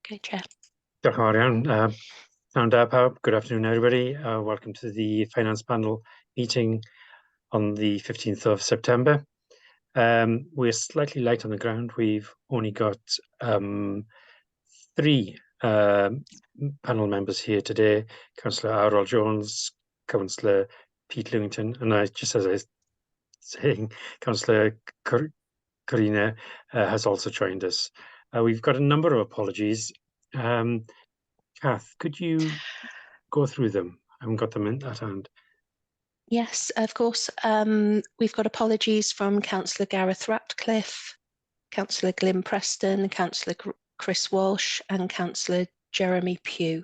Okay, Chair. Diolch yn fawr iawn. Pnawn da pawb. Good afternoon, everybody. Welcome to the Finance Panel meeting on the 15th of September. We're slightly light on the ground. We've only got three panel members here today. Councillor Arol Jones, Councillor Pete Lewington, and just as I was saying, Councillor Corina has also joined us. We've got a number of apologies. Kath, could you go through them? I haven't got them at hand. Yes, of course. We've got apologies from Councillor Gareth Ratcliffe, Councillor Glyn Preston, Councillor Chris Walsh and Councillor Jeremy Pugh.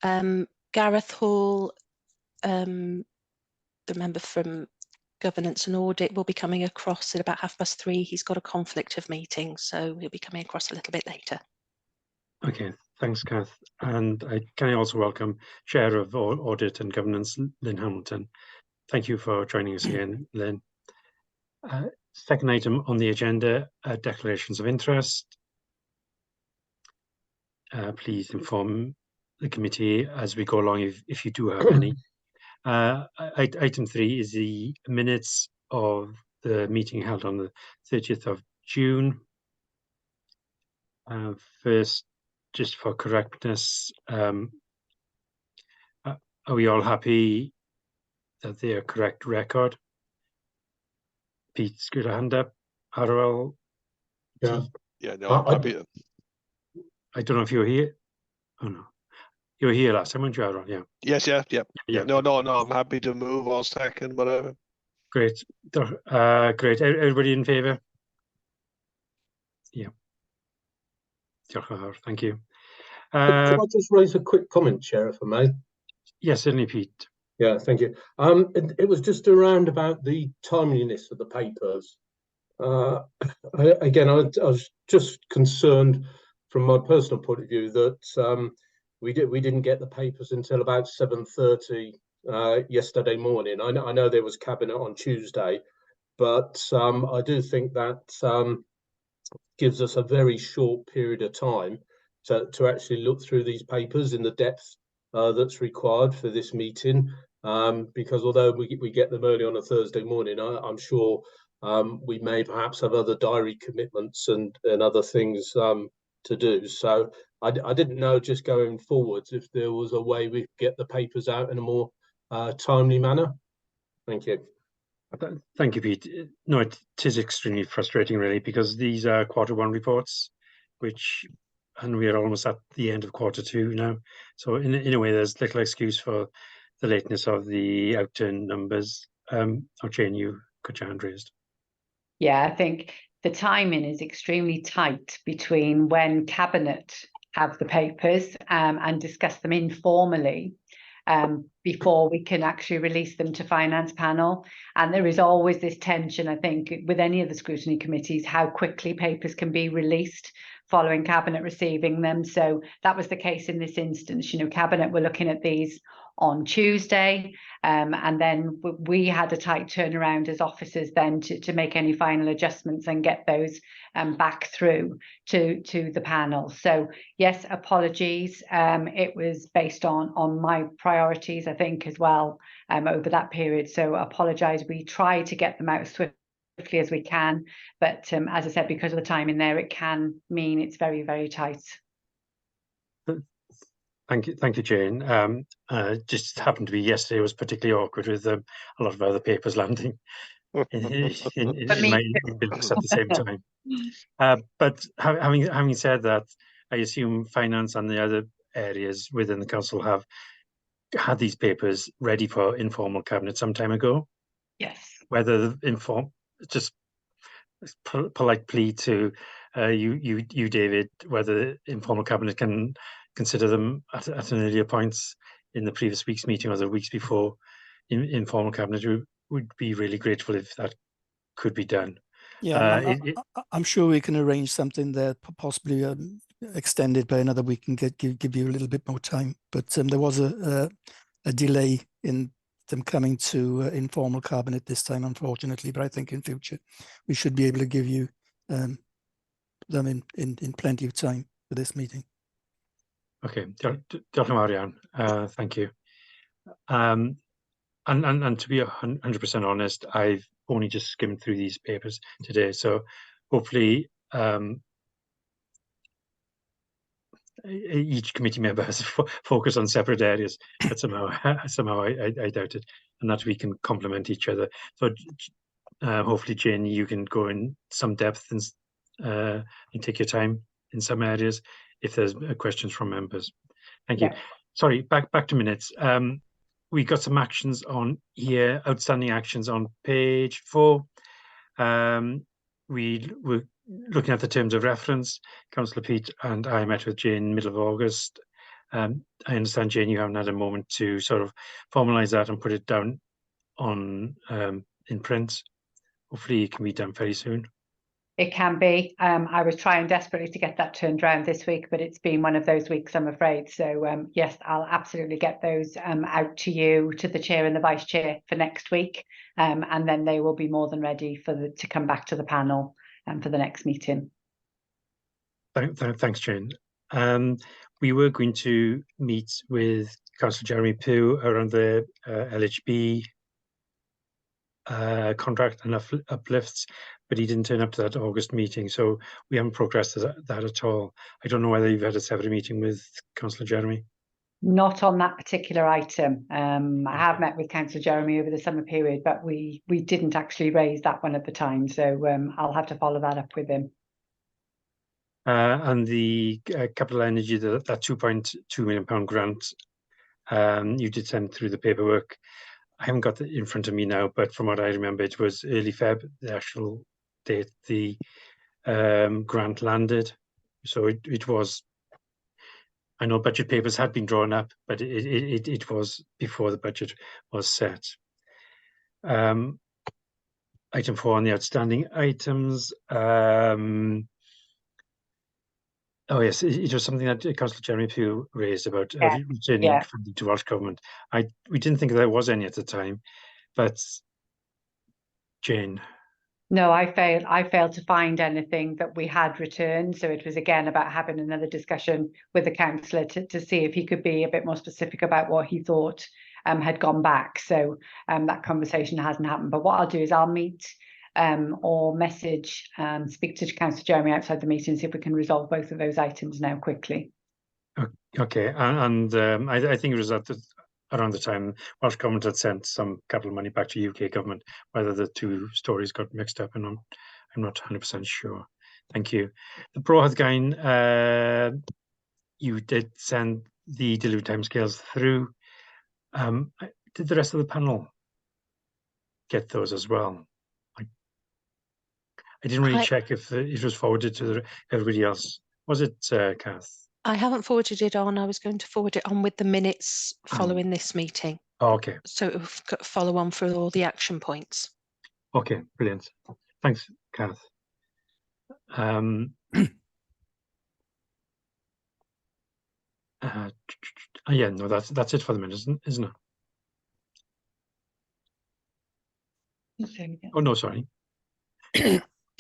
Gareth Hall, the member from Governance and Audit, will be coming across at about 3:30. He's got a conflict of meetings, so he'll be coming across a little bit later. Okay, thanks, Kath. And can I also welcome Chair of Audit and Governance, Lynn Hamilton. Thank you for joining us again, Lynn. Second item on the agenda, declarations of interest. Please inform the committee as we go along if you do have any. Item 3 is the minutes of the meeting held on the 30th of June. First, just for correctness, are we all happy that they are correct record? Pete's got a hand up. Arol? Yeah. Yeah, no, I'm happy. I don't know if you were here. Oh no. You were here last time, weren't you, Arol? Yeah. Yes, yeah. Yeah. No, I'm happy to move or second, whatever. Great. Great. Everybody in favour? Yeah. Thank you. Could I just raise a quick comment, Chair, if I may? Yes, certainly, Pete. Yeah, thank you. It was just around about the timeliness of the papers. Again, I was just concerned from my personal point of view that we didn't get the papers until about 7:30 yesterday morning. I know there was cabinet on Tuesday, but I do think that gives us a very short period of time to actually look through these papers in the depth that's required for this meeting. Because although we get them early on a Thursday morning, I'm sure we may perhaps have other diary commitments and other things to do. So I didn't know, just going forwards, if there was a way we could get the papers out in a more timely manner. Thank you. Thank you, Pete. No, it is extremely frustrating, really, because these are Q1 reports, and we are almost at the end of Q2 now. So in a way, there's little excuse for the lateness of the outturn numbers. Jane, you got your hand raised. Yeah, I think the timing is extremely tight between when Cabinet have the papers and discuss them informally before we can actually release them to Finance Panel. And there is always this tension, I think, with any of the scrutiny committees, how quickly papers can be released following Cabinet receiving them. So that was the case in this instance. You know, Cabinet were looking at these on Tuesday, and then we had a tight turnaround as officers then to make any final adjustments and get those back through to the panel. So yes, apologies. It was based on my priorities, I think, as well, over that period. So apologise. We try to get them out swiftly as we can, but as I said, because of the time in there, it can mean it's very, very tight. Thank you, Jane. Just happened to be yesterday was particularly awkward with a lot of other papers landing in my inbox at the same time. But having said that, I assume finance and the other areas within the council have had these papers ready for informal cabinet some time ago. Yes. Whether the just polite plea to you, David, whether informal cabinet can consider them at an earlier point in the previous week's meeting or the weeks before informal cabinet. Would be really grateful if that could be done. Yeah, I'm sure we can arrange something there, possibly extended by another week and give you a little bit more time. But there was a delay in them coming to informal cabinet this time, unfortunately. But I think in future we should be able to give you them in plenty of time for this meeting. Okay, diolch yn fawr iawn. Thank you. And to be 100% honest, I've only just skimmed through these papers today, so hopefully each committee member has to focus on separate areas, but somehow I doubt it, and that we can complement each other. So hopefully, Jane, you can go in some depth and take your time in some areas if there's questions from members. Thank you. Yeah. Sorry, back to minutes. We got some actions on here, outstanding actions on page 4. We were looking at the terms of reference. Councillor Pete and I met with Jane middle of August. I understand, Jane, you haven't had a moment to sort of formalise that and put it down on in print. Hopefully it can be done very soon. It can be. I was trying desperately to get that turned around this week, but it's been one of those weeks, I'm afraid. So yes, I'll absolutely get those out to you, to the chair and the vice chair for next week, and then they will be more than ready for to come back to the panel for the next meeting. Thanks, Jane. We were going to meet with Councillor Jeremy Pugh around the LHB contract and uplifts, but he didn't turn up to that August meeting, so we haven't progressed that at all. I don't know whether you've had a separate meeting with Councillor Jeremy. Not on that particular item. I have met with Councillor Jeremy over the summer period, but we didn't actually raise that one at the time, so I'll have to follow that up with him. And the Capital Energy, that £2.2 million grant, you did send through the paperwork. I haven't got it in front of me now, but from what I remember, it was early Feb, the actual date the grant landed. So it was, I know budget papers had been drawn up, but it was before the budget was set. Item 4 on the outstanding items. Oh yes, it was something that Councillor Jeremy Pugh raised about returning funding to Welsh Government. We didn't think there was any at the time, but Jane. No, I failed to find anything that we had returned. So it was again about having another discussion with the councillor to see if he could be a bit more specific about what he thought had gone back. So that conversation hasn't happened. But what I'll do is I'll meet or message speak to Councillor Jeremy outside the meeting and see if we can resolve both of those items now quickly. Okay, and I think it was around the time Welsh Government had sent some capital money back to UK Government. Whether the two stories got mixed up, and I'm not 100% sure. Thank you. The Bro Hydgain, you did send the delivery timescales through. Did the rest of the panel get those as well? I didn't really check if it was forwarded to everybody else. Was it, Kath? I haven't forwarded it on. I was going to forward it on with the minutes following this meeting. Oh, okay. So we've got to follow on for all the action points. Okay, brilliant. Thanks, Kath. Yeah, no, that's it for the minute, isn't it? Oh no, sorry.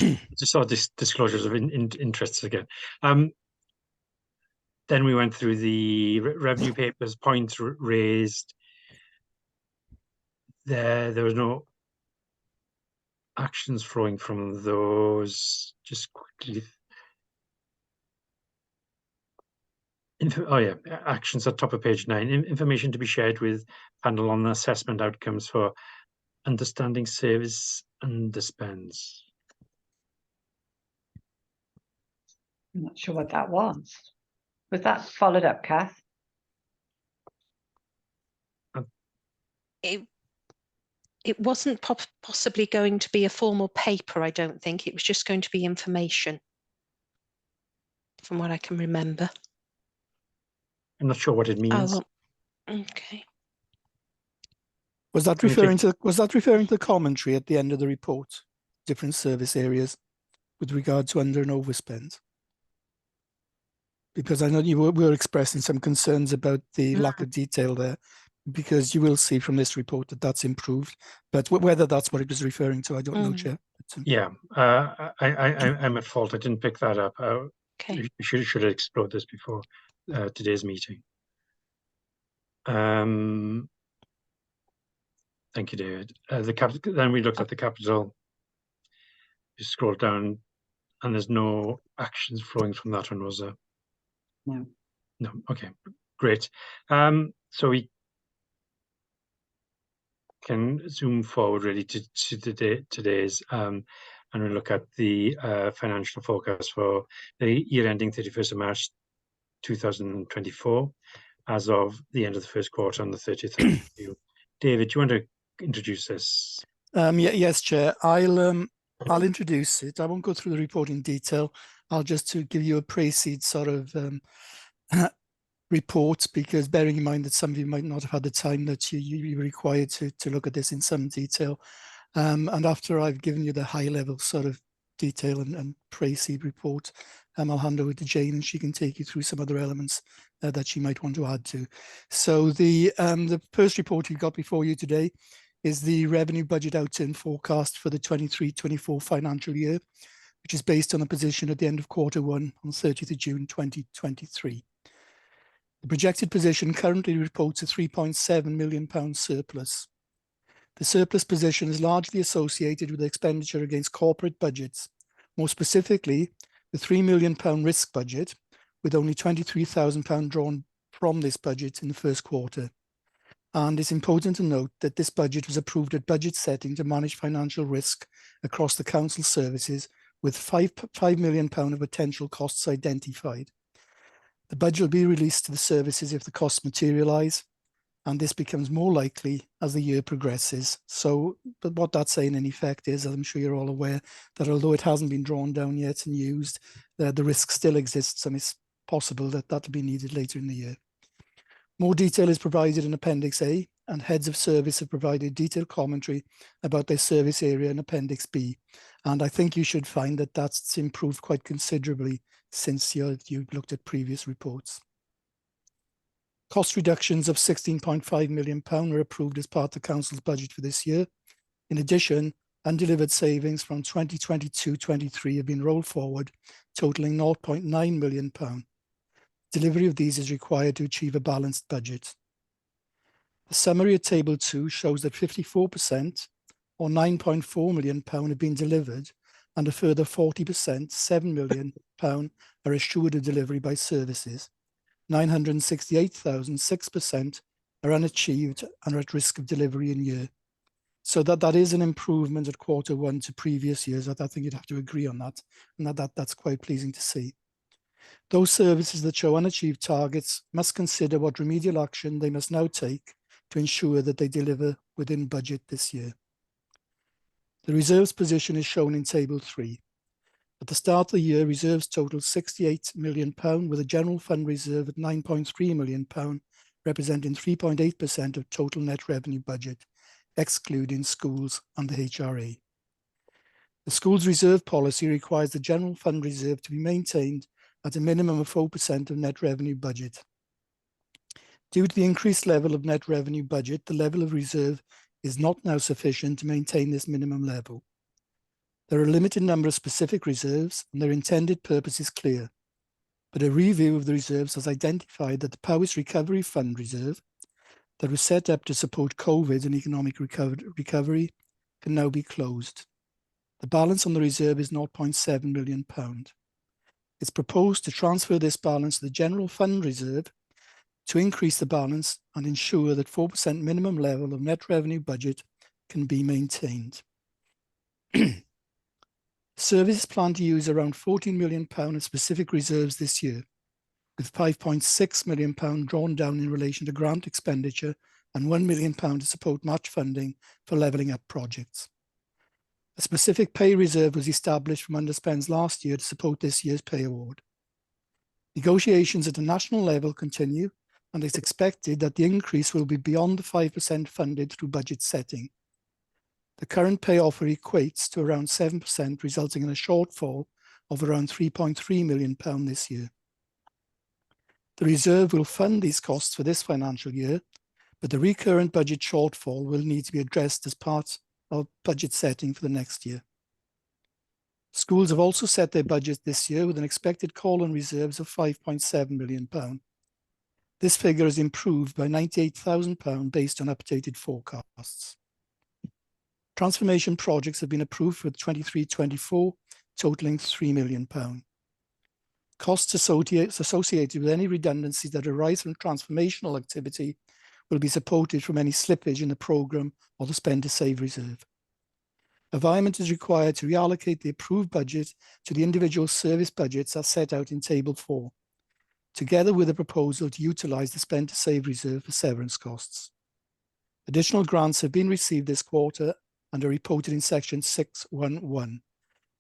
Just saw this disclosures of interests again. Then we went through the revenue papers, points raised. There was no actions flowing from those. Just quickly. Oh yeah, actions at top of page 9. Information to be shared with panel on assessment outcomes for understanding service and dispense. I'm not sure what that was. Was that followed up, Kath? It wasn't possibly going to be a formal paper, I don't think. It was just going to be information, from what I can remember. I'm not sure what it means. Oh, okay. Was that referring to the commentary at the end of the report? Different service areas with regard to under and overspend? Because I know you were expressing some concerns about the lack of detail there, because you will see from this report that that's improved. But whether that's what it was referring to, I don't know, Chair. But, yeah, I'm at fault. I didn't pick that up. Okay. We should have explored this before. today's meeting. Thank you, David. Then we looked at the capital. You scroll down, and there's no actions flowing from that one, was there? No. No. Okay, great. So we can zoom forward really to today's and we look at the financial forecast for the year ending 31st of March 2024 as of the end of the first quarter on the 30th of June. David, do you want to introduce this? Yes, Chair. I'll introduce it. I won't go through the report in detail. I'll just to give you a pre-seed sort of report, because bearing in mind that some of you might not have had the time that you're required to look at this in some detail. And after I've given you the high level sort of detail and pre-seed report, I'll hand over to Jane and she can take you through some other elements that she might want to add to. So the first report you've got before you today is the revenue budget outturn forecast for the 23-24 financial year, which is based on a position at the end of quarter one on 30th of June 2023. The projected position currently reports a £3.7 million surplus. The surplus position is largely associated with expenditure against corporate budgets, more specifically the £3 million risk budget, with only £23,000 drawn from this budget in the first quarter. And it's important to note that this budget was approved at budget setting to manage financial risk across the council services, with £5 million of potential costs identified. The budget will be released to the services if the costs materialise, and this becomes more likely as the year progresses. So, but what that's saying in effect is, as I'm sure you're all aware, that although it hasn't been drawn down yet and used, the risk still exists, and it's possible that that will be needed later in the year. More detail is provided in Appendix A, and heads of service have provided detailed commentary about their service area in Appendix B. And I think you should find that that's improved quite considerably since you've looked at previous reports. Cost reductions of £16.5 million were approved as part of the council's budget for this year. In addition, undelivered savings from 2022-23 have been rolled forward, totaling £0.9 million. Delivery of these is required to achieve a balanced budget. The summary at Table 2 shows that 54%, or £9.4 million, have been delivered, and a further 40%, £7 million, are assured of delivery by services. 968,000, 6%, are unachieved and are at risk of delivery in year. So that is an improvement at quarter one to previous years. I think you'd have to agree on that, and that's quite pleasing to see. Those services that show unachieved targets must consider what remedial action they must now take to ensure that they deliver within budget this year. The reserves position is shown in Table 3. At the start of the year, reserves totaled £68 million, with a general fund reserve at £9.3 million, representing 3.8% of total net revenue budget, excluding schools and the HRA. The school's reserve policy requires the general fund reserve to be maintained at a minimum of 4% of net revenue budget. Due to the increased level of net revenue budget, the level of reserve is not now sufficient to maintain this minimum level. There are a limited number of specific reserves, and their intended purpose is clear. But a review of the reserves has identified that the Powys Recovery Fund reserve that was set up to support COVID and economic recovery can now be closed. The balance on the reserve is £0.7 million. It's proposed to transfer this balance to the general fund reserve to increase the balance and ensure that 4% minimum level of net revenue budget can be maintained. Services plan to use around £14 million of specific reserves this year, with £5.6 million drawn down in relation to grant expenditure and £1 million to support match funding for levelling up projects. A specific pay reserve was established from underspends last year to support this year's pay award. Negotiations at a national level continue, and it's expected that the increase will be beyond the 5% funded through budget setting. The current pay offer equates to around 7%, resulting in a shortfall of around £3.3 million this year. The reserve will fund these costs for this financial year, but the recurrent budget shortfall will need to be addressed as part of budget setting for the next year. Schools have also set their budget this year with an expected call on reserves of £5.7 million. This figure is improved by £98,000 based on updated forecasts. Transformation projects have been approved for 23-24, totaling £3 million. Costs associated with any redundancies that arise from transformational activity will be supported from any slippage in the programme or the spend to save reserve. Environment is required to reallocate the approved budget to the individual service budgets as set out in Table 4, together with a proposal to utilise the spend to save reserve for severance costs. Additional grants have been received this quarter and are reported in section 611.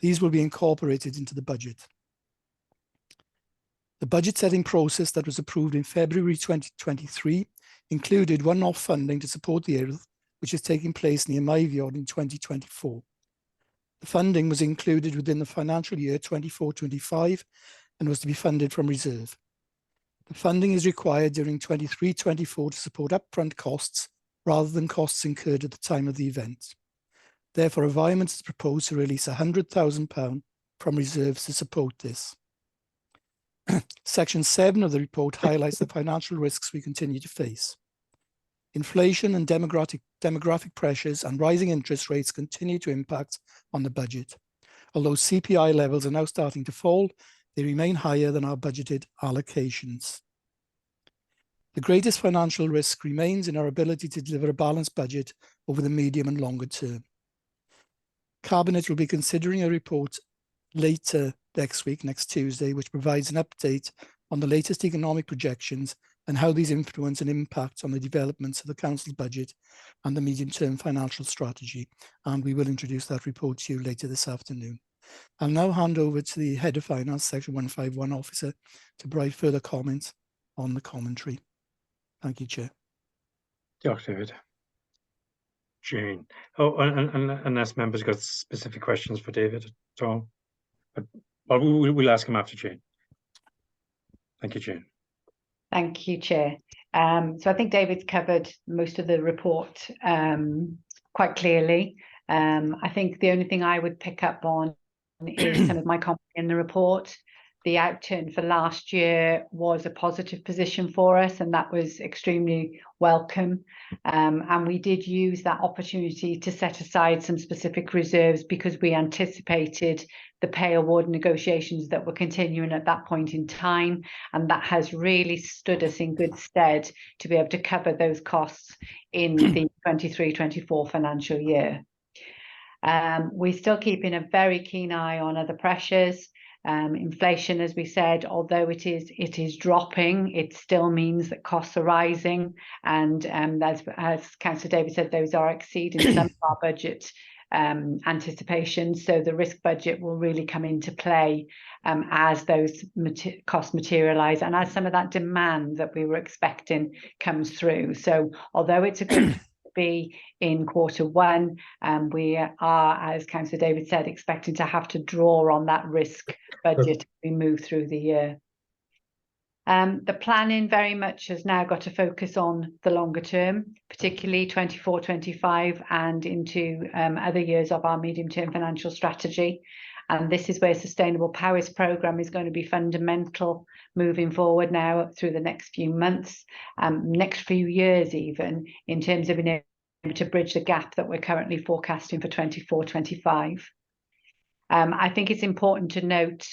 These will be incorporated into the budget. The budget setting process that was approved in February 2023 included one-off funding to support the earth, which is taking place near Myfield in 2024. The funding was included within the financial year 24-25 and was to be funded from reserve. The funding is required during 23-24 to support upfront costs rather than costs incurred at the time of the event. Therefore, Environment has proposed to release £100,000 from reserves to support this. Section 7 of the report highlights the financial risks we continue to face. Inflation and demographic pressures and rising interest rates continue to impact on the budget. Although CPI levels are now starting to fall, they remain higher than our budgeted allocations. The greatest financial risk remains in our ability to deliver a balanced budget over the medium and longer term. Cabinet will be considering a report later next week, next Tuesday, which provides an update on the latest economic projections and how these influence and impact on the developments of the Council's budget and the medium-term financial strategy. And we will introduce that report to you later this afternoon. I'll now hand over to the Head of Finance, Section 151 Officer, to provide further comments on the commentary. Thank you, Chair. Diolch, David. Jane. Oh, and unless members got specific questions for David at all. But we'll ask him after Jane. Thank you, Jane. Thank you, Chair. So I think David's covered most of the report quite clearly. I think the only thing I would pick up on is some of my comments in the report. The outturn for last year was a positive position for us, and that was extremely welcome. And we did use that opportunity to set aside some specific reserves because we anticipated the pay award negotiations that were continuing at that point in time. And that has really stood us in good stead to be able to cover those costs in the 23-24 financial year. We're still keeping a very keen eye on other pressures. Inflation, as we said, although it is dropping, it still means that costs are rising, and as Councillor David said, those are exceeding some of our budget anticipations. So the risk budget will really come into play as those costs materialise and as some of that demand that we were expecting comes through. So although it's a good be in Q1, we are, as Councillor David said, expecting to have to draw on that risk budget as we move through the year. The planning very much has now got to focus on the longer term, particularly 24-25 and into other years of our medium-term financial strategy. And this is where Sustainable Powers Programme is going to be fundamental moving forward now through the next few months, next few years even, in terms of being able to bridge the gap that we're currently forecasting for 24-25. I think it's important to note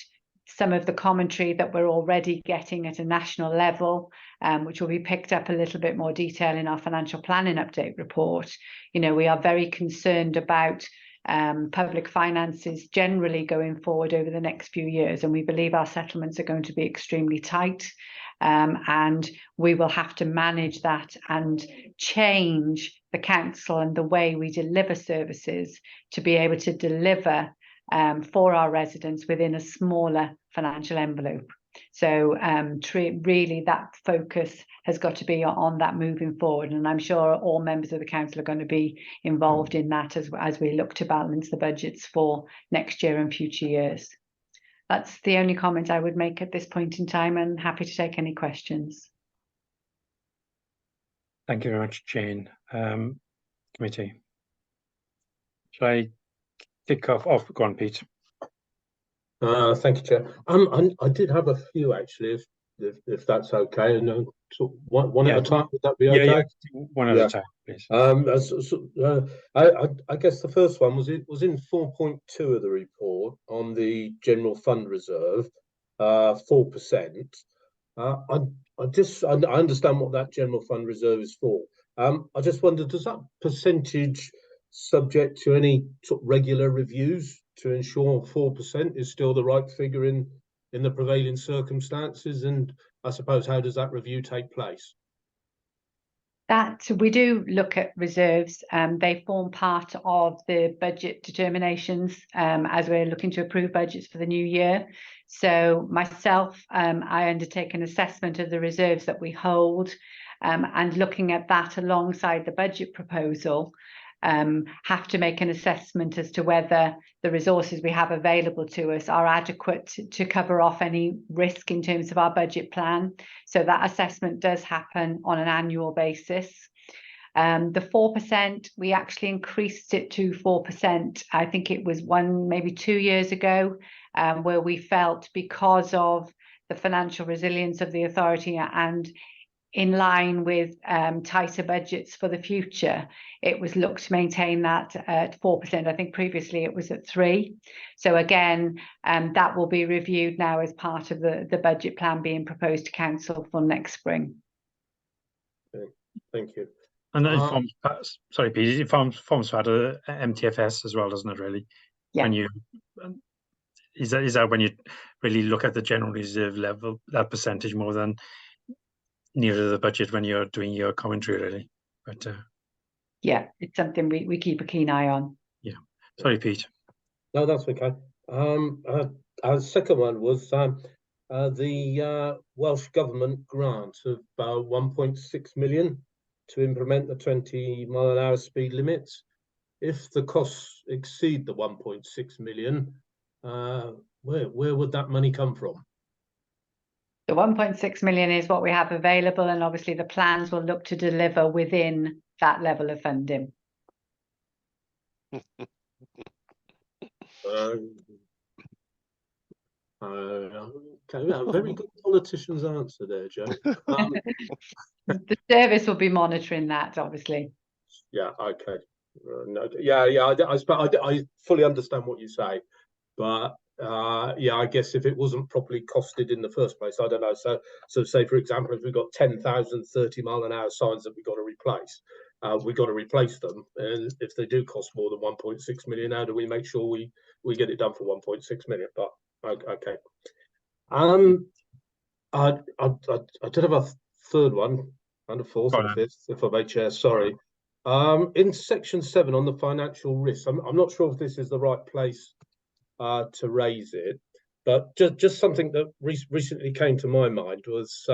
some of the commentary that we're already getting at a national level, which will be picked up a little bit more detail in our financial planning update report. You know, we are very concerned about public finances generally going forward over the next few years, and we believe our settlements are going to be extremely tight, and we will have to manage that and change the council and the way we deliver services to be able to deliver for our residents within a smaller financial envelope. So really that focus has got to be on that moving forward, and I'm sure all members of the council are going to be involved in that as we look to balance the budgets for next year and future years. That's the only comment I would make at this point in time, and happy to take any questions. Thank you very much, Jane. Committee. Shall I kick off? Go on, Pete. Thank you, Chair. I did have a few actually, if that's okay, and so one Yeah. at a time. Would that be Yeah, okay? yeah, one at Yeah. a time, please. I guess the first one was in 4.2 of the report on the general fund reserve, 4%. I understand what that general fund reserve is for. I just wondered, does that percentage subject to any sort of regular reviews to ensure 4% is still the right figure in the prevailing circumstances? And I suppose, how does that review take place? That we do look at reserves. They form part of the budget determinations as we're looking to approve budgets for the new year. So myself, I undertake an assessment of the reserves that we hold, and looking at that alongside the budget proposal, have to make an assessment as to whether the resources we have available to us are adequate to cover off any risk in terms of our budget plan. So that assessment does happen on an annual basis. The 4%, we actually increased it to 4%. I think it was maybe 2 years ago, where we felt, because of the financial resilience of the authority and in line with tighter budgets for the future, it was looked to maintain that at 4%. I think previously it was at 3%. So again, that will be reviewed now as part of the budget plan being proposed to council for next spring. Okay, thank you. And it forms part, sorry, Pete, it forms part of MTFS as well, doesn't it, really? Yeah. When you, is that when you really look at the general reserve level, that percentage more than nearer the budget when you're doing your commentary, really? But yeah, it's something we keep a keen eye on. Yeah, sorry, Pete. No, that's okay. Our second one was the Welsh Government grant of 1.6 million to implement the 20-mile-an-hour speed limits. If the costs exceed the 1.6 million, where would that money come from? The 1.6 million is what we have available, and obviously the plans will look to deliver within that level of funding. Very good politician's answer there, Joe. The service will be monitoring that, obviously. Yeah, okay. No, I fully understand what you say, but yeah, I guess if it wasn't properly costed in the first place, I don't know. So say, for example, if we've got 10,000 30-mile-an-hour signs that we've got to replace them, and if they do cost more than 1.6 million, how do we make sure we get it done for 1.6 million? But okay. I did have a third one and a fourth and a fifth, if I may, Chair. Sorry. In section 7 on the financial risk, I'm not sure if this is the right place to raise it, but just something that recently came to my mind was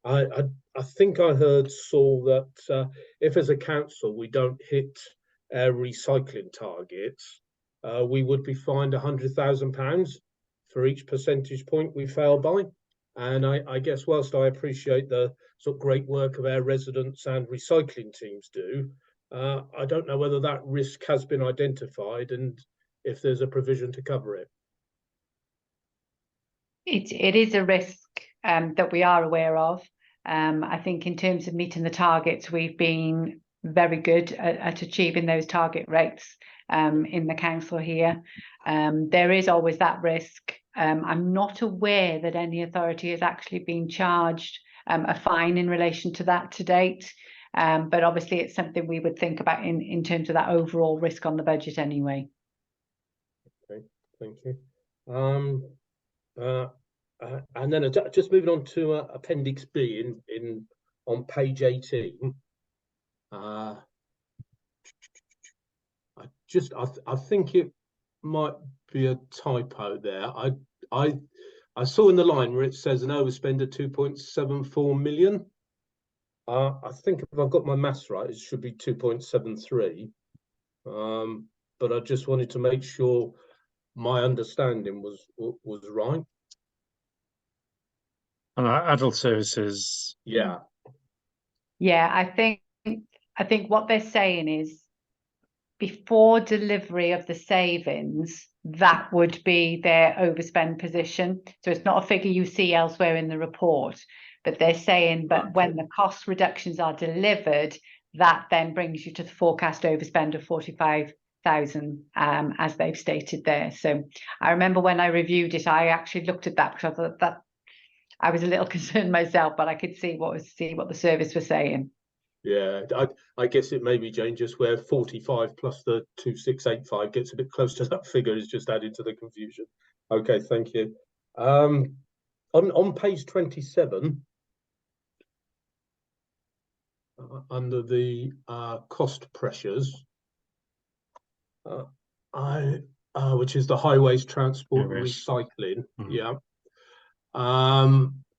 I think I heard, Saul, that if as a council we don't hit our recycling targets, we would be fined £100,000 for each percentage point we fail by. And I guess whilst I appreciate the sort of great work of our residents and recycling teams do, I don't know whether that risk has been identified and if there's a provision to cover it. It is a risk that we are aware of. I think in terms of meeting the targets, we've been very good at achieving those target rates in the council here. There is always that risk. I'm not aware that any authority has actually been charged a fine in relation to that to date. But obviously it's something we would think about in terms of that overall risk on the budget anyway. Okay, thank you. And then just moving on to Appendix B on page 18. I think it might be a typo there. I saw in the line where it says an overspend of 2.74 million. I think if I've got my maths right, it should be 2.73. But I just wanted to make sure my understanding was right. And adult services. Yeah. Yeah, I think what they're saying is before delivery of the savings, that would be their overspend position. So it's not a figure you see elsewhere in the report, but they're saying, but when the cost reductions are delivered, that then brings you to the forecast overspend of 45,000, as they've stated there. So I remember when I reviewed it, I actually looked at that because I thought that I was a little concerned myself, but I could see what the service was saying. Yeah, I guess it may be, Jane, just where 45 plus the 2685 gets a bit close to that figure is just added to the confusion. Okay, thank you. On page 27, under the cost pressures, which is the highways, transport, and recycling. Yeah.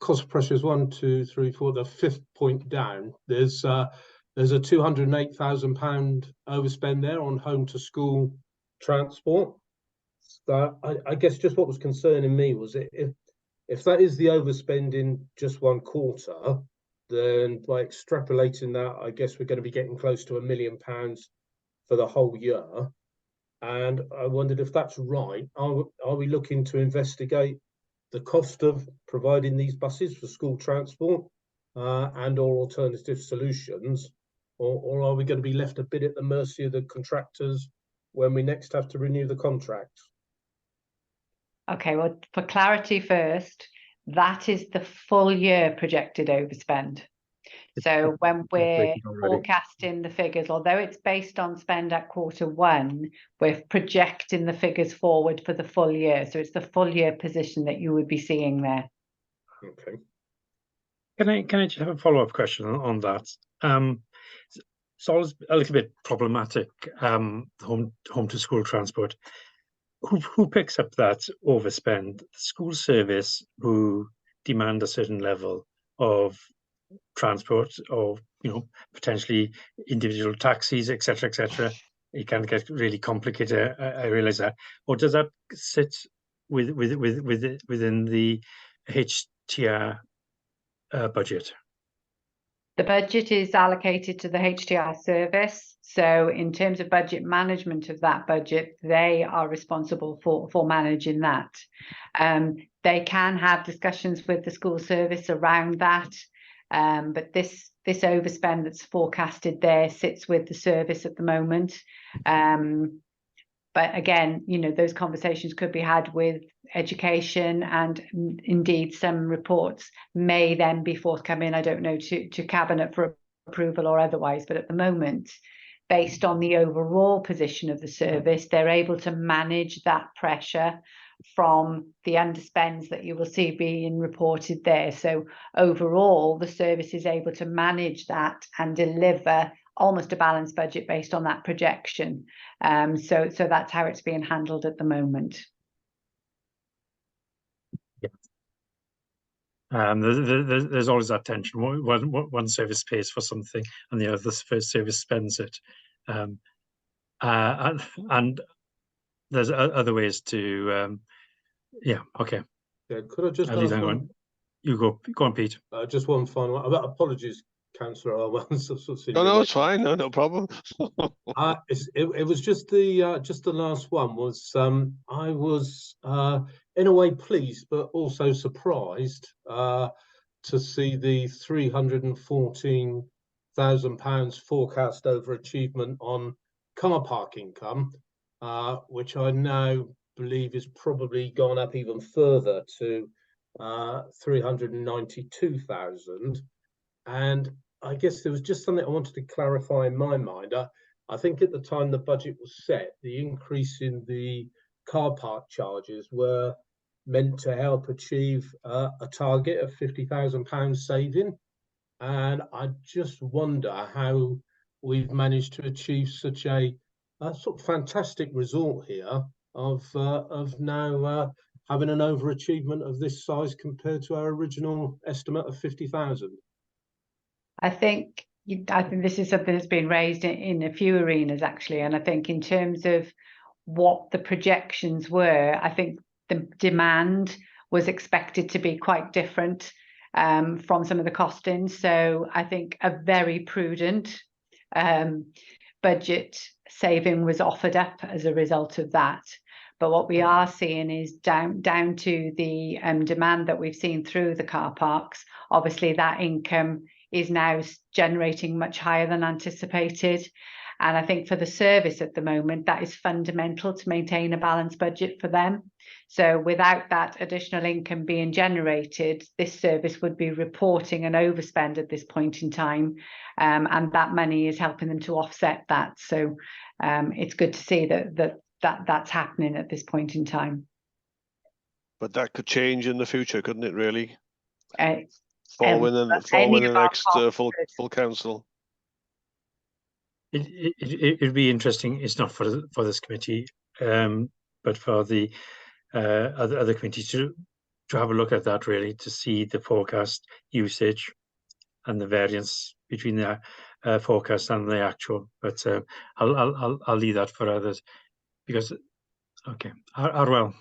Cost pressures 1, 2, 3, 4. The 5th point down. There's a £208,000 overspend there on home to school transport. So I guess just what was concerning me was if that is the overspend in just one quarter, then by extrapolating that, I guess we're going to be getting close to £1 million for the whole year. And I wondered if that's right. Are we looking to investigate the cost of providing these buses for school transport and or alternative solutions, or are we going to be left a bit at the mercy of the contractors when we next have to renew the contract? Okay, well, for clarity first, that is the full year projected overspend. So when we're forecasting the figures, although it's based on spend at Q1, we're projecting the figures forward for the full year. So it's the full year position that you would be seeing there. Okay. Can I just have a follow-up question on that? It's always a little bit problematic, home to school transport. Who picks up that overspend? The school service, who demand a certain level of transport, or potentially individual taxis, etc., etc. It can get really complicated. I realize that. Or does that sit within the HTR budget? The budget is allocated to the HTR service. So in terms of budget management of that budget, they are responsible for managing that. They can have discussions with the school service around that. But this overspend that's forecasted there sits with the service at the moment. But again, those conversations could be had with education, and indeed some reports may then be forthcoming, I don't know, to Cabinet for approval or otherwise. But at the moment, based on the overall position of the service, they're able to manage that pressure from the underspends that you will see being reported there. So overall, the service is able to manage that and deliver almost a balanced budget based on that projection. So that's how it's being handled at the moment. Yeah. There's always that tension. One service pays for something and the other service spends it. And there's other ways to yeah, okay. Yeah, could I just ask one? You go on, Pete. Just one final one. Apologies, Councillor. No, it's fine. No problem. It was just the last one. Was I was in a way pleased, but also surprised to see the £314,000 forecast overachievement on car park income, which I now believe is probably gone up even further to 392,000. And I guess there was just something I wanted to clarify in my mind. I think at the time the budget was set, the increase in the car park charges were meant to help achieve a target of £50,000 saving. And I just wonder how we've managed to achieve such a sort of fantastic result here of now having an overachievement of this size compared to our original estimate of 50,000. I think this is something that's been raised in a few arenas actually, and I think in terms of what the projections were, I think the demand was expected to be quite different from some of the costings. So I think a very prudent budget saving was offered up as a result of that. But what we are seeing is down to the demand that we've seen through the car parks. Obviously, that income is now generating much higher than anticipated. And I think for the service at the moment, that is fundamental to maintain a balanced budget for them. So without that additional income being generated, this service would be reporting an overspend at this point in time. And that money is helping them to offset that. So it's good to see that's happening at this point in time. But that could change in the future, couldn't it, really? Following the next full council. It'd be interesting. It's not for this committee, but for the other committees to have a look at that, really, to see the forecast usage and the variance between the forecast and the actual. But I'll leave that for others, because okay, Arwel.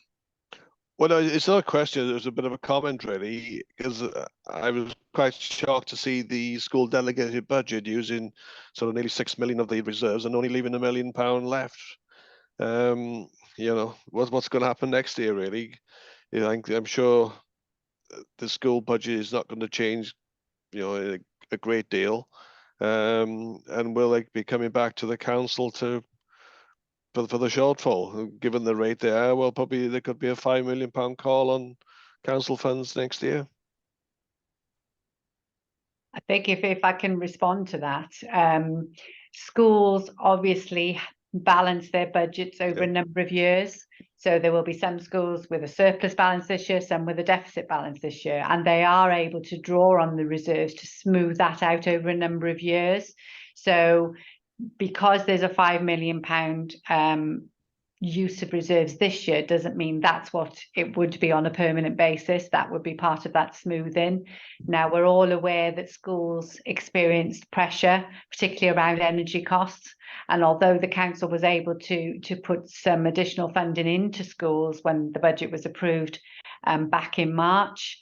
Well, it's not a question. It was a bit of a comment, really, because I was quite shocked to see the school delegated budget using sort of nearly 6 million of the reserves and only leaving £1 million left. You know, what's going to happen next year, really? You know, I'm sure the school budget is not going to change, you know, a great deal, and will be coming back to the council for the shortfall, given the rate they are. Well, probably there could be a £5 million call on council funds next year. I think if I can respond to that, schools obviously balance their budgets over a number of years. So there will be some schools with a surplus balance this year, some with a deficit balance this year, and they are able to draw on the reserves to smooth that out over a number of years. So because there's a £5 million use of reserves this year doesn't mean that's what it would be on a permanent basis. That would be part of that smoothing. Now, we're all aware that schools experienced pressure, particularly around energy costs. And although the council was able to put some additional funding into schools when the budget was approved back in March,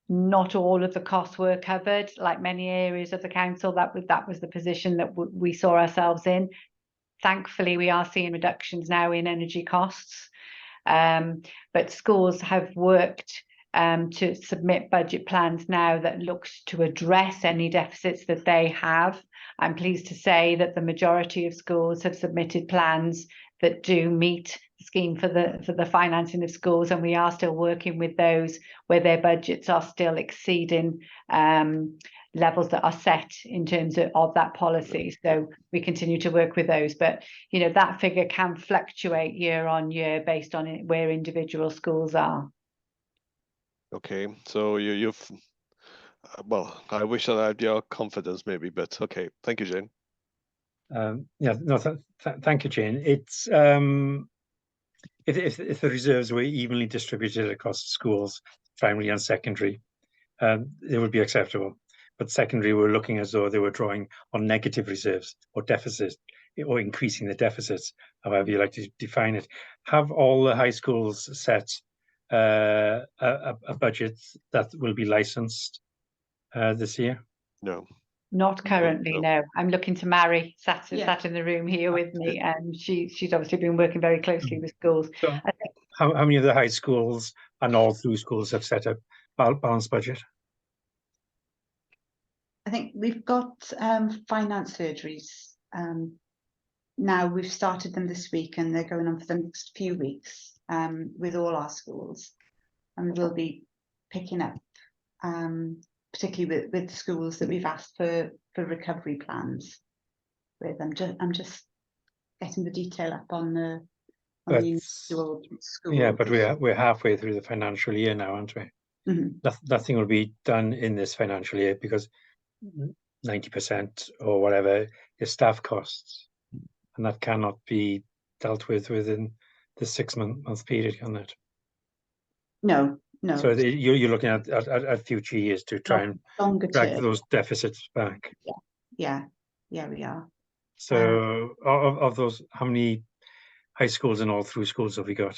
not all of the costs were covered. Like many areas of the council, that was the position that we saw ourselves in. Thankfully, we are seeing reductions now in energy costs, but schools have worked to submit budget plans now that looks to address any deficits that they have. I'm pleased to say that the majority of schools have submitted plans that do meet the scheme for the financing of schools, and we are still working with those where their budgets are still exceeding levels that are set in terms of that policy. So we continue to work with those, but you know, that figure can fluctuate year on year based on where individual schools are. Okay, so you've well, I wish that I had your confidence, maybe, but okay. Thank you, Jane. Yeah, no, thank you, Jane. It's if the reserves were evenly distributed across schools, primary and secondary, it would be acceptable. But secondary, we're looking as though they were drawing on negative reserves or deficits, or increasing the deficits, however you like to define it. Have all the high schools set a budget that will be licensed this year? No. Not currently, no. I'm looking to Mary, sat in the room here with me, and she's obviously been working very closely with schools. So I think, how many of the high schools and all through schools have set a balanced budget? I think we've got finance surgeries. Now we've started them this week, and they're going on for the next few weeks with all our schools, and we'll be picking up, particularly with schools that we've asked for recovery plans with. I'm just getting the detail up on the individual school. Yeah, but we're halfway through the financial year now, aren't we? Mm-hmm. Nothing will be done in this financial year because 90% or whatever is staff costs, and that cannot be dealt with within the 6 month period on that. No. So you're looking at future years to try and drag those deficits back. Yeah, we are. So of those, how many high schools and all through schools have we got?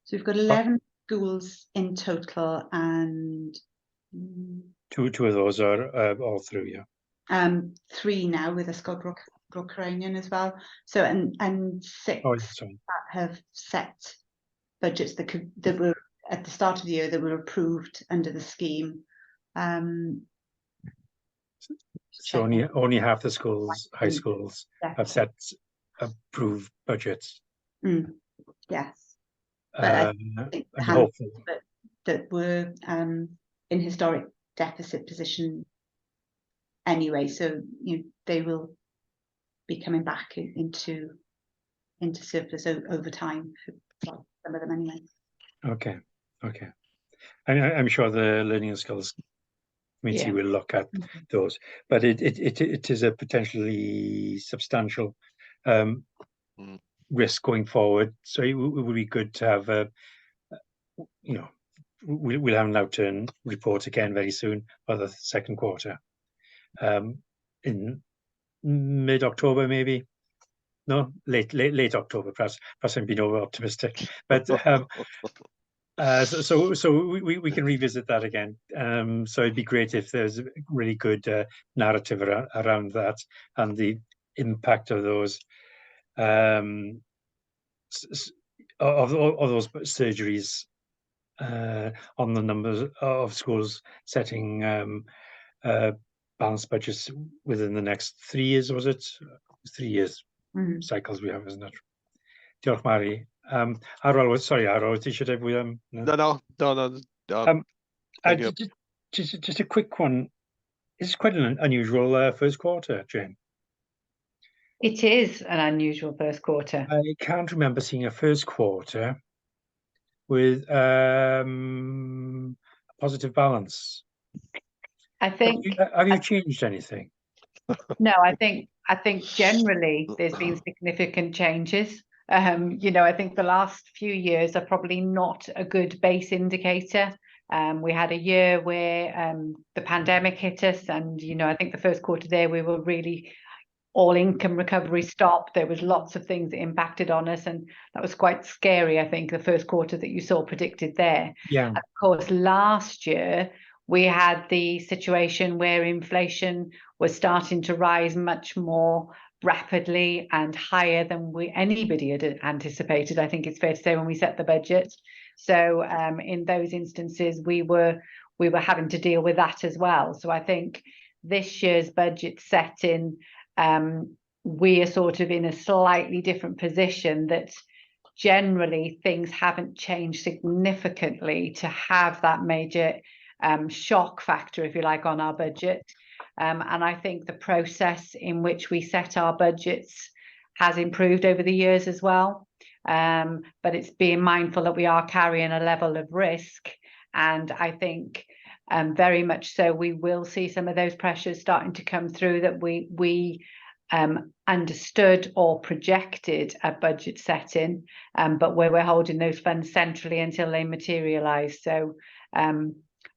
So we've got 11 schools in total, and two of those are all through, yeah. 3 now with Ysgol Bro Ukrainian as well. So and 6 Oh, sorry. that have set budgets that were at the start of the year that were approved under the scheme. So only half the schools, high schools, have set approved budgets. Yes, but I'm hopeful that were in historic deficit position anyway. So they will be coming back into surplus over time for some of them anyway. Okay. I'm sure the Learning and Skills Committee will look at those, but it is a potentially substantial risk going forward. So it would be good to have we'll have an outturn report again very soon for the second quarter, in mid-October maybe. No, late October, perhaps I'm being over optimistic, but so we can revisit that again. So it'd be great if there's a really good narrative around that and the impact of those of those surgeries on the numbers of schools setting balanced budgets within the next 3 years. Was it 3 years cycles we have, isn't it? Diolch, Mari. Arwel, sorry, Arwel, should I? No. Just a quick one. It's quite an unusual first quarter, Jane. It is an unusual first quarter. I can't remember seeing a first quarter with a positive balance. I think. Have you changed anything? No, I think generally there's been significant changes. I think the last few years are probably not a good base indicator. We had a year where the pandemic hit us, and I think the first quarter there we were really all income recovery stopped. There was lots of things that impacted on us, and that was quite scary. I think the first quarter that you saw predicted there. Yeah. And of course, last year we had the situation where inflation was starting to rise much more rapidly and higher than anybody had anticipated. I think it's fair to say when we set the budget. So in those instances, we were having to deal with that as well. So I think this year's budget setting, we are sort of in a slightly different position, that generally things haven't changed significantly to have that major shock factor, if you like, on our budget. And I think the process in which we set our budgets has improved over the years as well. But it's being mindful that we are carrying a level of risk. And I think very much so we will see some of those pressures starting to come through that we understood or projected at budget setting, but where we're holding those funds centrally until they materialise. So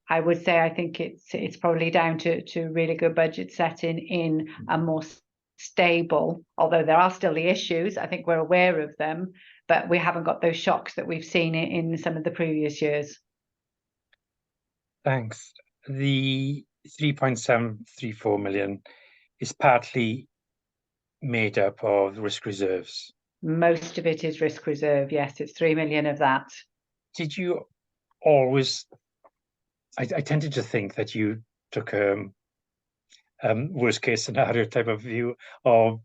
I would say I think it's probably down to really good budget setting in a more stable, although there are still the issues, I think we're aware of them, but we haven't got those shocks that we've seen in some of the previous years. Thanks. The 3.734 million is partly made up of risk reserves. Most of it is risk reserve, yes, it's 3 million of that. Did you always, I tended to think that you took worst case scenario type of view of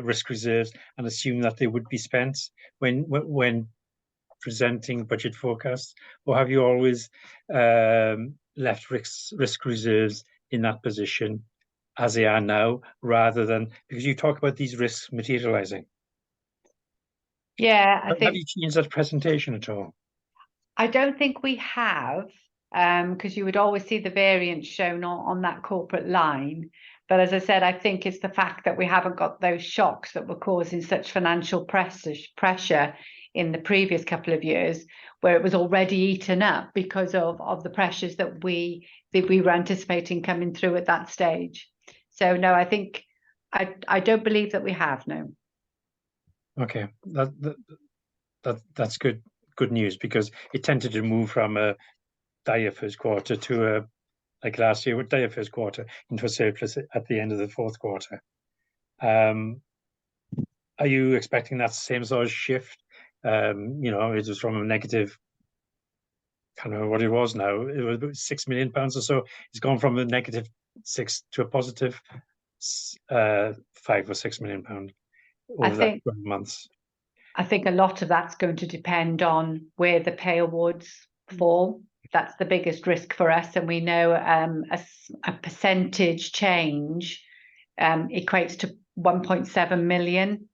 risk reserves and assume that they would be spent when presenting budget forecasts, or have you always left risk reserves in that position as they are now, rather than, because you talk about these risks materializing? Yeah, I think. Have you changed that presentation at all? I don't think we have, because you would always see the variance shown on that corporate line. But as I said, I think it's the fact that we haven't got those shocks that were causing such financial pressure in the previous couple of years, where it was already eaten up because of the pressures that we were anticipating coming through at that stage. So no, I think I don't believe that we have, no. Okay, that's good news, because it tended to move from a dire first quarter to a, like last year with dire first quarter, into a surplus at the end of the fourth quarter. Are you expecting that same sort of shift? You know, it was from a negative, kind of what it was now. It was about £6 million or so. It's gone from a negative 6 to a positive £5 or £6 million over that 12 months. I think a lot of that's going to depend on where the pay awards fall. That's the biggest risk for us, and we know a percentage change equates to 1.7 million.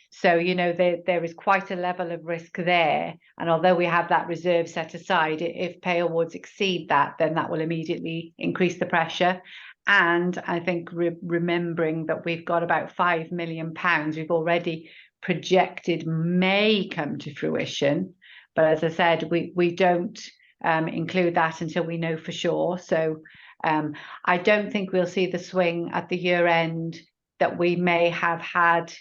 So, you know, there is quite a level of risk there. And although we have that reserve set aside, if pay awards exceed that, then that will immediately increase the pressure. And I think remembering that we've got about £5 million we've already projected may come to fruition. But as I said, we don't include that until we know for sure. So I don't think we'll see the swing at the year end that we may have had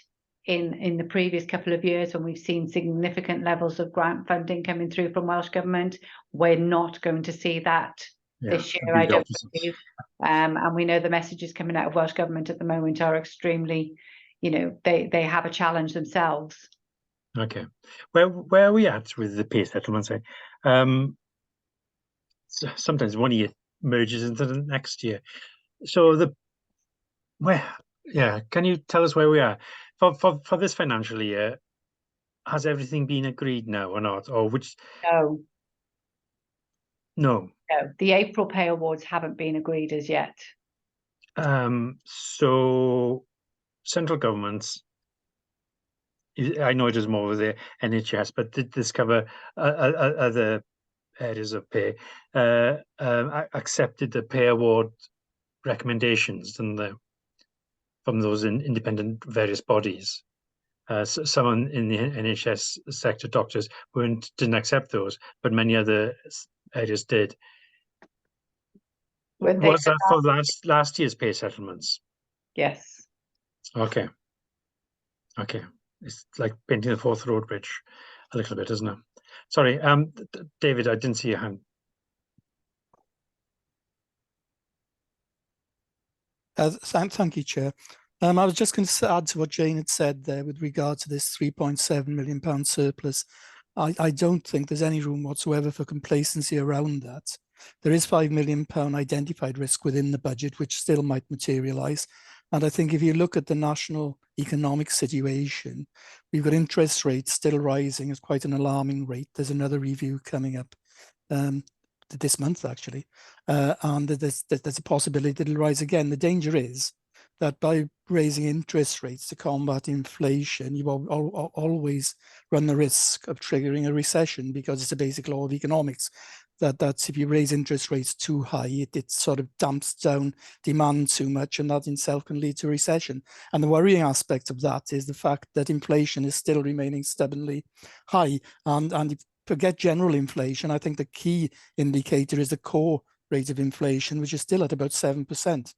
in the previous couple of years when we've seen significant levels of grant funding coming through from Welsh Government. We're not going to see that this year, I don't believe. And we know the messages coming out of Welsh Government at the moment are extremely, you know, they have a challenge themselves. Okay. Where are we at with the pay settlements? Sometimes one year merges into the next year. So can you tell us where we are for this financial year? Has everything been agreed now or not? Or which? No, the April pay awards haven't been agreed as yet. So central governments, I know it is more of the NHS, but did this cover other areas of pay? Accepted the pay award recommendations from those independent various bodies. Some in the NHS sector, doctors didn't accept those, but many other areas did. Was that for last year's pay settlements? Yes. Okay. It's like painting the Forth Road Bridge a little bit, isn't it? Sorry, David, I didn't see your hand. Thank you, Chair. I was just going to add to what Jane had said there with regard to this £3.7 million surplus. I don't think there's any room whatsoever for complacency around that. There is £5 million identified risk within the budget, which still might materialise. And I think if you look at the national economic situation, we've got interest rates still rising at quite an alarming rate. There's another review coming up this month, actually. And there's a possibility that it'll rise again. The danger is that by raising interest rates to combat inflation, you will always run the risk of triggering a recession, because it's a basic law of economics that if you raise interest rates too high, it sort of damps down demand too much, and that in itself can lead to recession. And the worrying aspect of that is the fact that inflation is still remaining stubbornly high. And if you forget general inflation, I think the key indicator is the core rate of inflation, which is still at about 7%.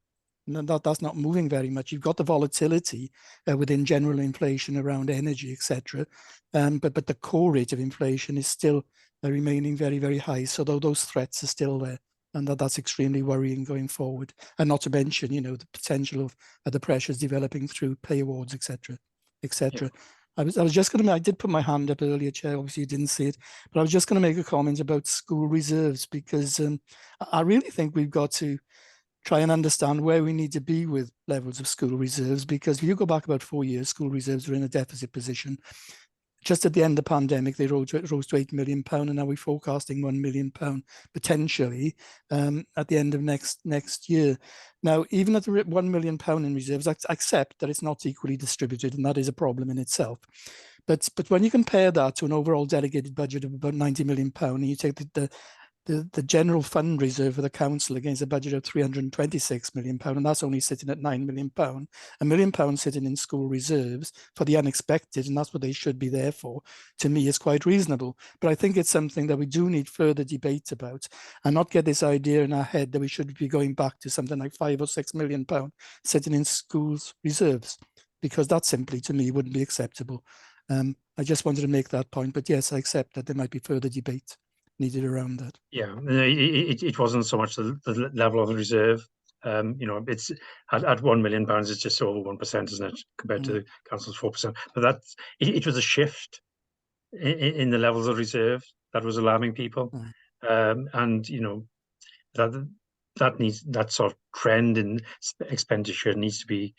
And that's not moving very much. You've got the volatility within general inflation around energy, etc. But the core rate of inflation is still remaining very, very high. So those threats are still there, and that's extremely worrying going forward. And not to mention, you know, the potential of the pressures developing through pay awards, etc., etc. Yeah. I was just going to, I did put my hand up earlier, Chair, obviously you didn't see it, but I was just going to make a comment about school reserves, because I really think we've got to try and understand where we need to be with levels of school reserves, because if you go back about 4 years, school reserves were in a deficit position. Just at the end of the pandemic, they rose to £8 million, and now we're forecasting £1 million potentially at the end of next year. Now, even at the £1 million in reserves, I accept that it's not equally distributed, and that is a problem in itself. But when you compare that to an overall delegated budget of about £90 million, and you take the general fund reserve for the council against a budget of £326 million, and that's only sitting at £9 million, £1 million sitting in school reserves for the unexpected, and that's what they should be there for, to me is quite reasonable. But I think it's something that we do need further debate about, and not get this idea in our head that we should be going back to something like £5 or £6 million sitting in schools reserves, because that simply, to me, wouldn't be acceptable. I just wanted to make that point, but yes, I accept that there might be further debate needed around that. Yeah, it wasn't so much the level of the reserve You know, it's at £1 million, it's just over 1%, isn't it, compared to the council's 4%? But it was a shift in the levels of reserve that was alarming people, and you know that sort of trend in expenditure needs to be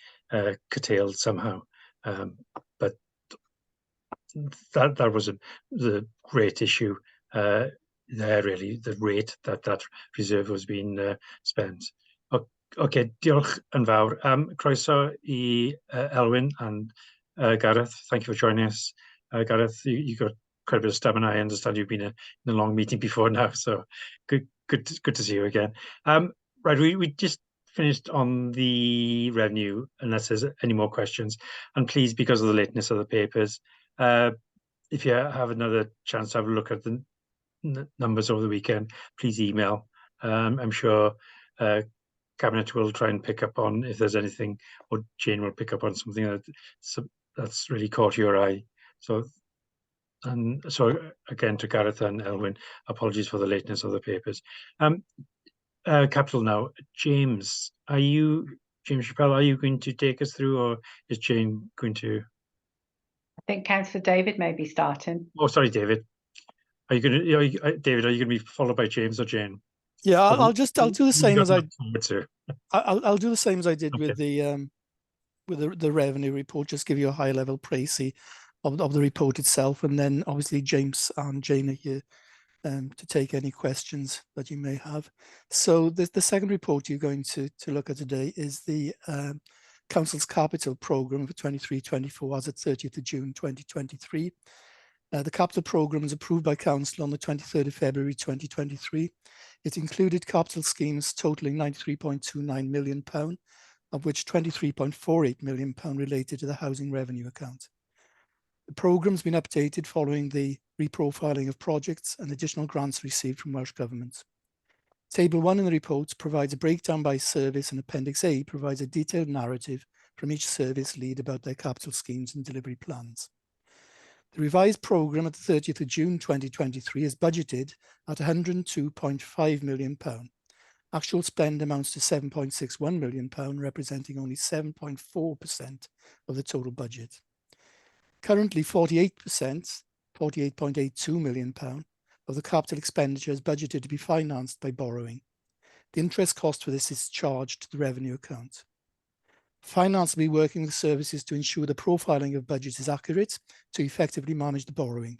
curtailed somehow. But that was the great issue there, really, the rate that reserve was being spent. Okay, diolch yn fawr. Croeso I Elwyn and Gareth. Thank you for joining us. Gareth, you got quite a bit of stamina. I understand you've been in a long meeting before now, so good to see you again. Right, we just finished on the revenue, unless there's any more questions. And please, because of the lateness of the papers, if you have another chance to have a look at the numbers over the weekend, please email. I'm sure Cabinet will try and pick up on if there's anything, or Jane will pick up on something that's really caught your eye. So again, to Gareth and Elwyn, apologies for the lateness of the papers. Capital now. James Chappell, are you going to take us through, or is Jane going to? I think Councillor David may be starting. Oh, sorry, David. Are you going to, David? Are you going to be followed by James or Jane? Yeah, I'll do the same as I'll do the same as I did with the revenue report. Just give you a high level précis of the report itself, and then obviously James and Jane are here to take any questions that you may have. So the second report you're going to look at today is the Council's capital programme for 23-24 as at 30th of June 2023. The capital programme was approved by Council on the 23rd of February 2023. It included capital schemes totalling £93.29 million, of which £23.48 million related to the housing revenue account. The programme has been updated following the reprofiling of projects and additional grants received from Welsh Government. Table 1 in the report provides a breakdown by service, and Appendix A provides a detailed narrative from each service lead about their capital schemes and delivery plans. The revised programme at the 30th of June 2023 is budgeted at £102.5 million. Actual spend amounts to £7.61 million, representing only 7.4% of the total budget. Currently, 48%, £48.82 million of the capital expenditure is budgeted to be financed by borrowing. The interest cost for this is charged to the revenue account. Finance will be working with services to ensure the profiling of budgets is accurate to effectively manage the borrowing.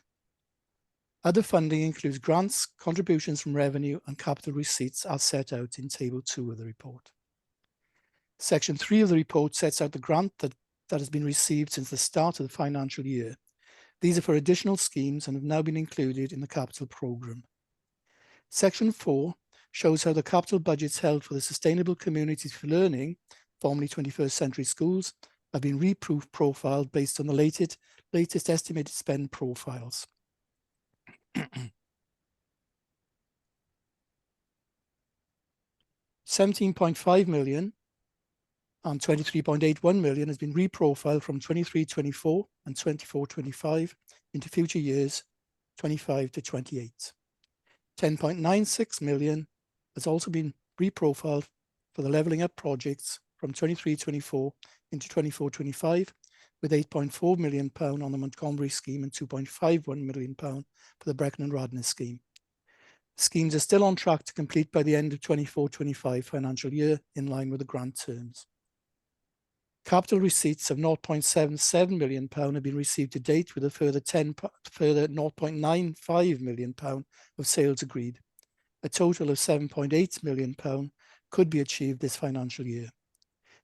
Other funding includes grants, contributions from revenue and capital receipts as set out in Table 2 of the report. Section 3 of the report sets out the grant that has been received since the start of the financial year. These are for additional schemes and have now been included in the capital programme. Section 4 shows how the capital budgets held for the Sustainable Communities for Learning, formerly 21st Century Schools, have been profiled based on the latest estimated spend profiles. £17.5 million and £23.81 million has been reprofiled from 23-24 and 24-25 into future years 25 to 28. £10.96 million has also been reprofiled for the levelling up projects from 23-24 into 24-25, with £8.4 million on the Montgomery scheme and £2.51 million for the Brecon and Radnor scheme. Schemes are still on track to complete by the end of 24-25 financial year, in line with the grant terms. Capital receipts of £0.77 million have been received to date, with a further £0.95 million of sales agreed. A total of £7.8 million could be achieved this financial year.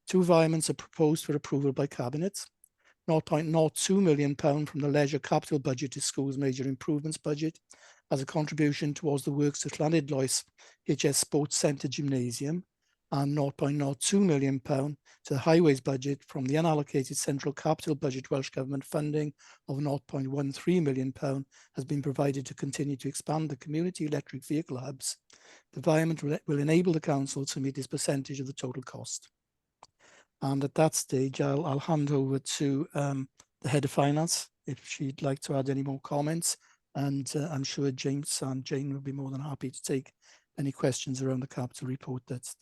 2 environments are proposed for approval by Cabinet. £0.02 million from the leisure capital budget to schools major improvements budget as a contribution towards the works at Llanidloes HS Sports Centre Gymnasium, and £0.02 million to the highways budget from the unallocated central capital budget Welsh Government funding of £0.13 million has been provided to continue to expand the community electric vehicle hubs. The environment will enable the council to meet this percentage of the total cost. And at that stage, I'll hand over to the head of finance if she'd like to add any more comments. And I'm sure James and Jane will be more than happy to take any questions around the capital report that's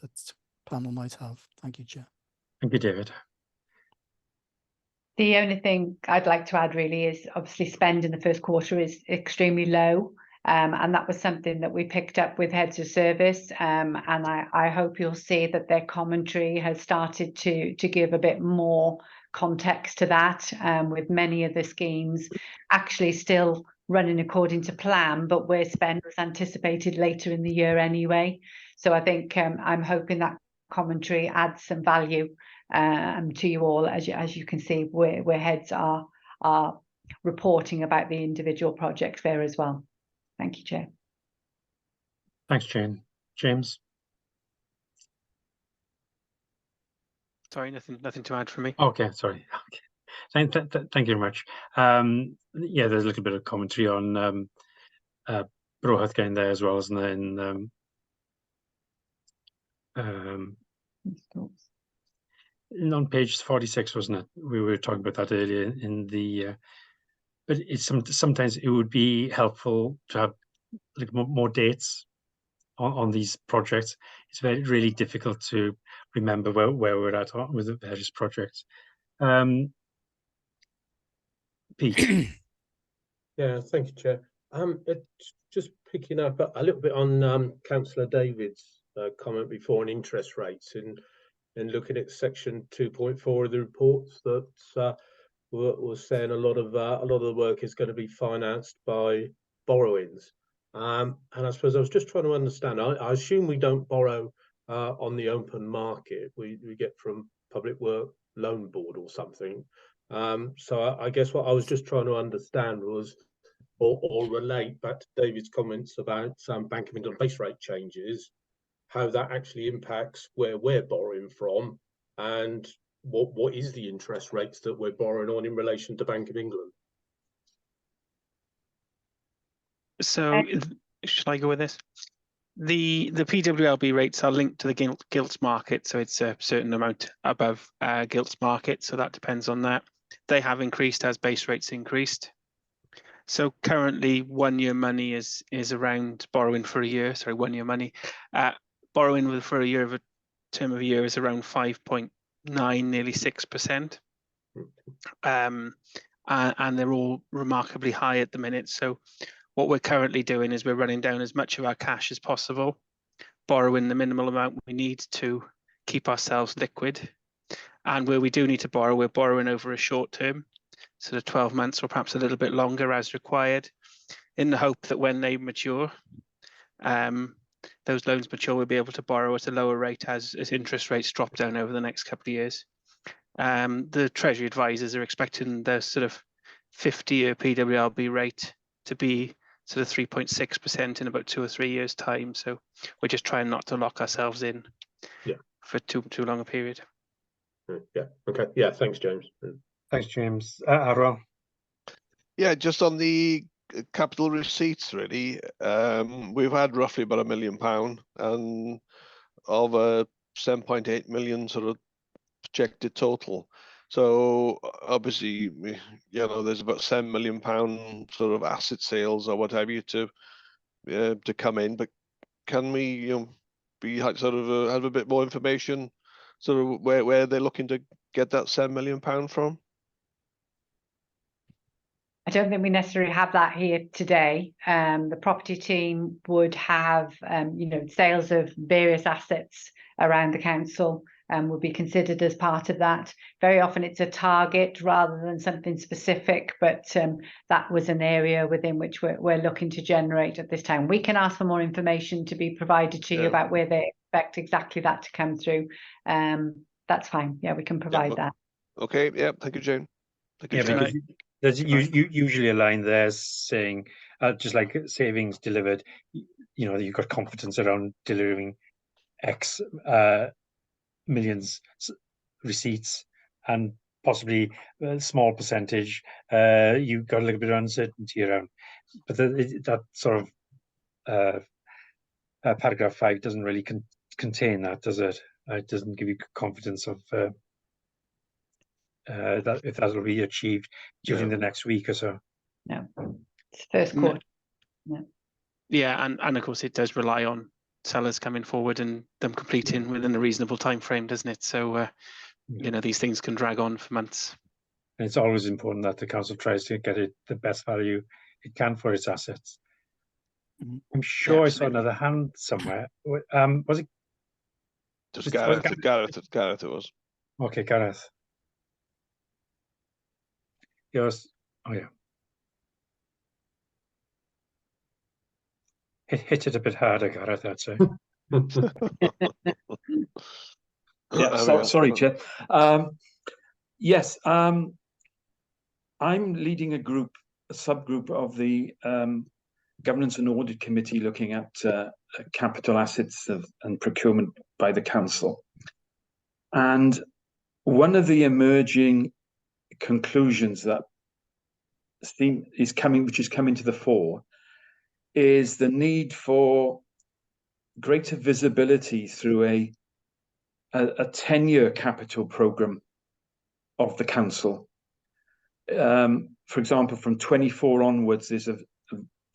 panel might have. Thank you, Chair. Thank you, David. The only thing I'd like to add really is obviously spend in the first quarter is extremely low. And that was something that we picked up with heads of service. And I hope you'll see that their commentary has started to give a bit more context to that, with many of the schemes actually still running according to plan, but where spend was anticipated later in the year anyway. So I think I'm hoping that commentary adds some value to you all, as you can see where heads are reporting about the individual projects there as well. Thank you, Chair. Thanks, Jane. James? Sorry, nothing to add from me. Okay, sorry. Okay. Thank you very much. Yeah, there's a little bit of commentary on Brohath getting there as well, isn't there? On page 46, wasn't it? We were talking about that earlier in the. But it's sometimes it would be helpful to have like more dates on these projects. It's really difficult to remember where we're at with the various projects. Pete. Yeah, thank you, Chair. It's just picking up a little bit on Councillor David's comment before on interest rates and looking at section 2.4 of the reports that was saying a lot of the work is going to be financed by borrowings. And I suppose I was just trying to understand. I assume we don't borrow on the open market. We get from Public Work Loan Board or something. So I guess what I was just trying to understand was, or relate back to David's comments about Bank of England base rate changes, how that actually impacts where we're borrowing from, and what is the interest rates that we're borrowing on in relation to Bank of England. So should I go with this? The PWLB rates are linked to the gilts market, so it's a certain amount above gilts market, so that depends on that. They have increased as base rates increased. So currently 1 year money is around borrowing for a year, sorry, 1 year money. Borrowing for a year of a term of a year is around 5.9, nearly 6%. And they're all remarkably high at the minute. So what we're currently doing is we're running down as much of our cash as possible, borrowing the minimal amount we need to keep ourselves liquid. And where we do need to borrow, we're borrowing over a short term, sort of 12 months or perhaps a little bit longer as required, in the hope that when they mature, those loans mature, we'll be able to borrow at a lower rate as interest rates drop down over the next couple of years. The Treasury advisors are expecting the sort of 50-year PWLB rate to be sort of 3.6% in about 2 or 3 years' time. So we're just trying not to lock ourselves in for too long a period. Yeah. Okay. Yeah. Thanks, James. Thanks, James. Arwel. Yeah, just on the capital receipts, really, we've had roughly about £1 million, and of a 7.8 million sort of projected total. So obviously, there's about £7 million sort of asset sales or what have you to come in. But can we, have a bit more information, sort of where they're looking to get that £7 million from? I don't think we necessarily have that here today. The property team would have, sales of various assets around the council would be considered as part of that. Very often it's a target rather than something specific, but that was an area within which we're looking to generate at this time. We can ask for more information to be provided to you about where they expect exactly that to come through. That's fine. Yeah, we can provide that. Okay. Yeah. Thank you, Jane. Thank you, Jane. There's usually a line there saying, just like savings delivered, you've got confidence around delivering X millions receipts, and possibly a small percentage you've got a little bit of uncertainty around. But that sort of paragraph 5 doesn't really contain that, does it? It doesn't give you confidence of that if that will be achieved during the next week or so. No, it's first quarter. Yeah, and of course it does rely on sellers coming forward and them completing within a reasonable time frame, doesn't it? So, you know, these things can drag on for months. And it's always important that the council tries to get it the best value it can for its assets. I'm sure I saw another hand somewhere. Was it? Just Gareth it was. Okay, Gareth. Yours. Oh yeah. Hit it a bit harder, Gareth, I'd say. Yeah, sorry, Chair. Yes, I'm leading a subgroup of the Governance and Audit Committee looking at capital assets and procurement by the council. And one of the emerging conclusions that is coming to the fore, is the need for greater visibility through a 10-year capital programme of the council. For example, from 24 onwards, there's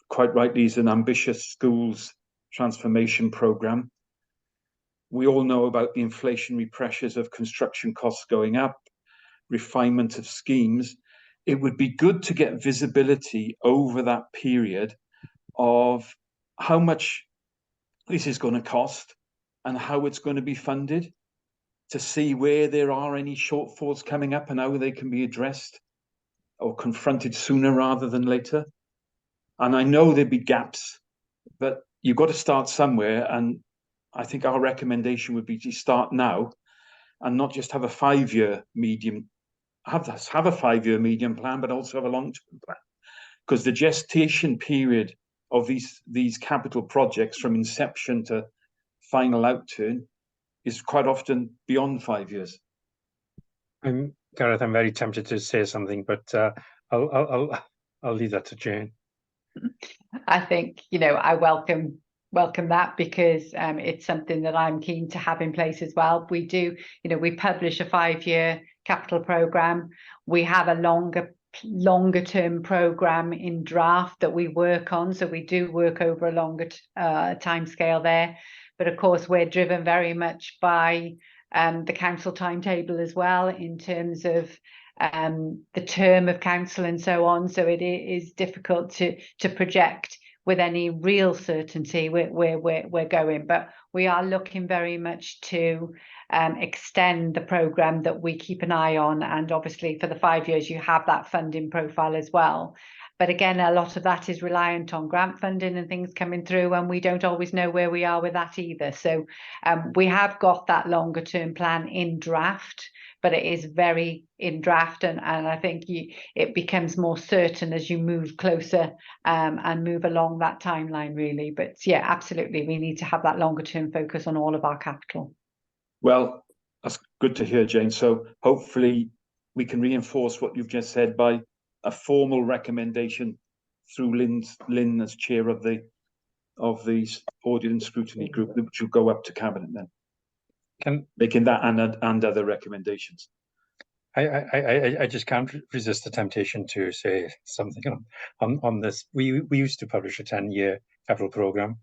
quite rightly is an ambitious schools transformation programme. We all know about the inflationary pressures of construction costs going up, refinement of schemes. It would be good to get visibility over that period of how much this is going to cost and how it's going to be funded, to see where there are any shortfalls coming up and how they can be addressed or confronted sooner rather than later. And I know there'd be gaps, but you've got to start somewhere. And I think our recommendation would be to start now and not just have a 5-year medium, have a 5-year medium plan, but also have a long-term plan. Because the gestation period of these capital projects from inception to final outturn is quite often beyond 5 years. Gareth, I'm very tempted to say something, but I'll leave that to Jane. I think, you know, I welcome that, because it's something that I'm keen to have in place as well. We do, you know, we publish a 5-year capital programme. We have a longer term programme in draft that we work on, so we do work over a longer time scale there. But of course, we're driven very much by the council timetable as well, in terms of the term of council and so on. So it is difficult to project with any real certainty where we're going, but we are looking very much to extend the programme that we keep an eye on. And obviously for the 5 years you have that funding profile as well. But again, a lot of that is reliant on grant funding and things coming through, and we don't always know where we are with that either. So we have got that longer term plan in draft, but it is very in draft, and I think it becomes more certain as you move closer and move along that timeline, really. But yeah, absolutely, we need to have that longer term focus on all of our capital. Well, that's good to hear, Jane. So hopefully we can reinforce what you've just said by a formal recommendation through Lynn as chair of the audit and scrutiny group, which will go up to cabinet then. Making that and other recommendations. I just can't resist the temptation to say something on this. We used to publish a 10-year capital programme,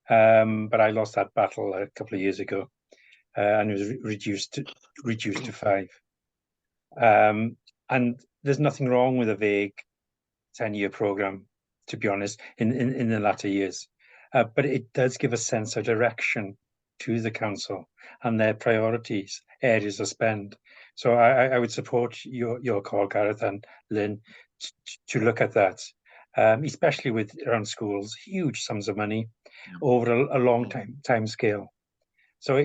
but I lost that battle a couple of years ago, and it was reduced to 5. And there's nothing wrong with a vague 10-year programme, to be honest, in the latter years, but it does give a sense of direction to the council and their priorities, areas of spend. So I would support your call, Gareth and Lynn, to look at that, especially with around schools, huge sums of money over a long time scale. So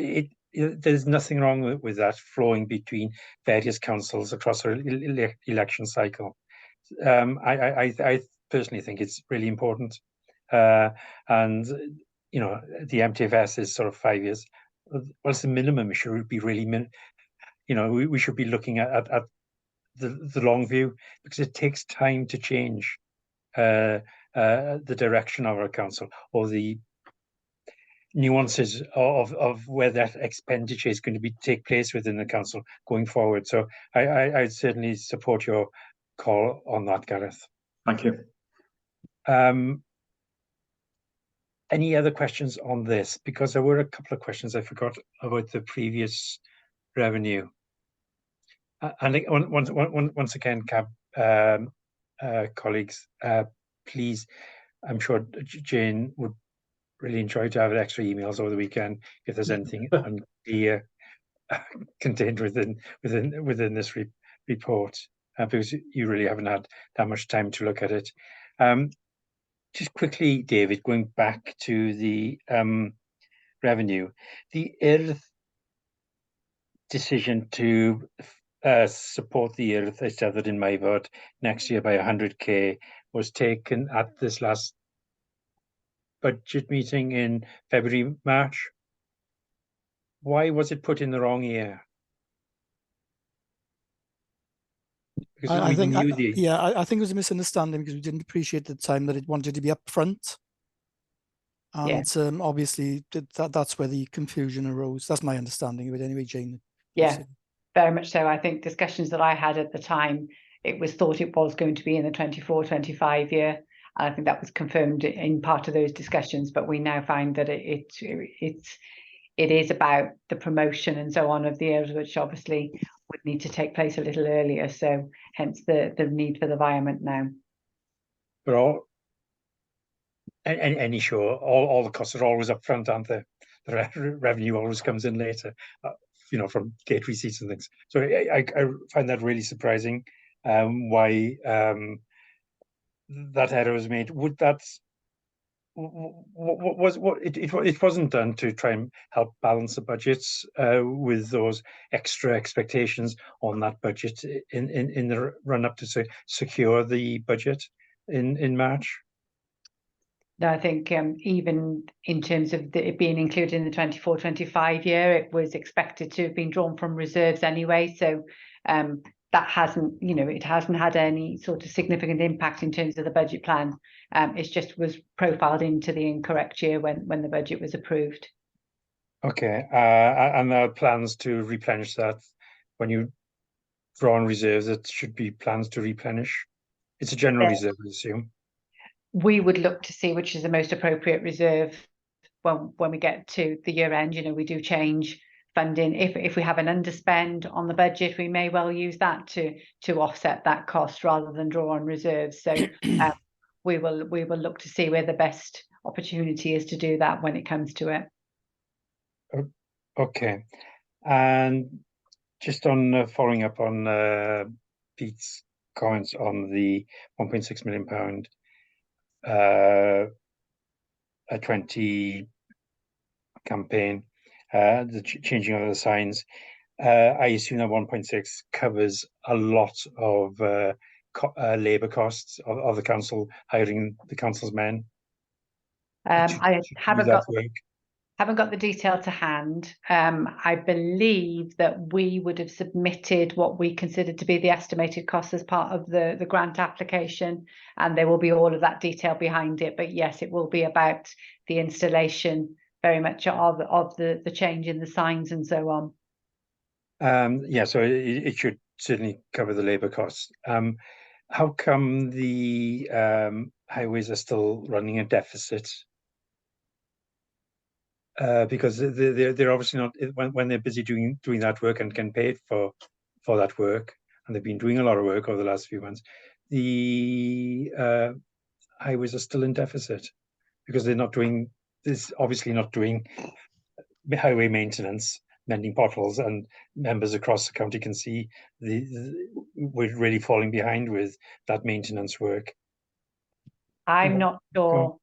there's nothing wrong with that flowing between various councils across our election cycle. I personally think it's really important, and you know, the MTFS is sort of 5 years. Well, it's the minimum. It should be really, you know, we should be looking at the long view, because it takes time to change the direction of our council, or the nuances of where that expenditure is going to take place within the council going forward. So I certainly support your call on that, Gareth. Thank you. Any other questions on this? Because there were a couple of questions I forgot about the previous revenue. And once again, colleagues, please, I'm sure Jane would really enjoy to have extra emails over the weekend if there's anything unclear contained within this report, because you really haven't had that much time to look at it. Just quickly, David, going back to the revenue, the Urdd decision to support the Urdd Eisteddfod in Maifod next year by 100k was taken at this last budget meeting in February, March. Why was it put in the wrong year? Because I think, knew the... yeah, I think it was a misunderstanding because we didn't appreciate at the time that it wanted to be upfront. And obviously that's where the confusion arose. That's my understanding of it anyway, Jane. Yeah, very much so. I think discussions that I had at the time, it was thought it was going to be in the 24-25 year. And I think that was confirmed in part of those discussions, but we now find that it is about the promotion and so on of the Urdd, which obviously would need to take place a little earlier. So hence the need for the virement now. But any show, all the costs are always up front, aren't they? The revenue always comes in later, you know, from gate receipts and things. So I find that really surprising. Why that error was made? Would that it wasn't done to try and help balance the budgets with those extra expectations on that budget in the run up to secure the budget in March? No, I think even in terms of it being included in the 24-25 year, it was expected to have been drawn from reserves anyway. So that hasn't, you know, it hasn't had any sort of significant impact in terms of the budget plan. It just was profiled into the incorrect year when the budget was approved. Okay, and there are plans to replenish that when you draw on reserves. It should be plans to replenish. It's a general reserve, I assume. We would look to see which is the most appropriate reserve when we get to the year end. You know, we do change funding. If we have an underspend on the budget, we may well use that to offset that cost rather than draw on reserves. So we will look to see where the best opportunity is to do that when it comes to it. Okay, and just on following up on Pete's comments on the £1.6 million a 20 campaign, the changing of the signs. I assume that 1.6 covers a lot of labour costs of the council hiring the council's men. I haven't got the detail to hand. I believe that we would have submitted what we considered to be the estimated cost as part of the grant application, and there will be all of that detail behind it. But yes, it will be about the installation very much of the change in the signs and so on. Yeah, so it should certainly cover the labour costs. How come the highways are still running a deficit? Because they're obviously not, when they're busy doing that work and can pay for that work, and they've been doing a lot of work over the last few months, the highways are still in deficit because they're not doing this. Obviously, not doing highway maintenance, mending potholes, and members across the county can see we're really falling behind with that maintenance work. I'm not sure.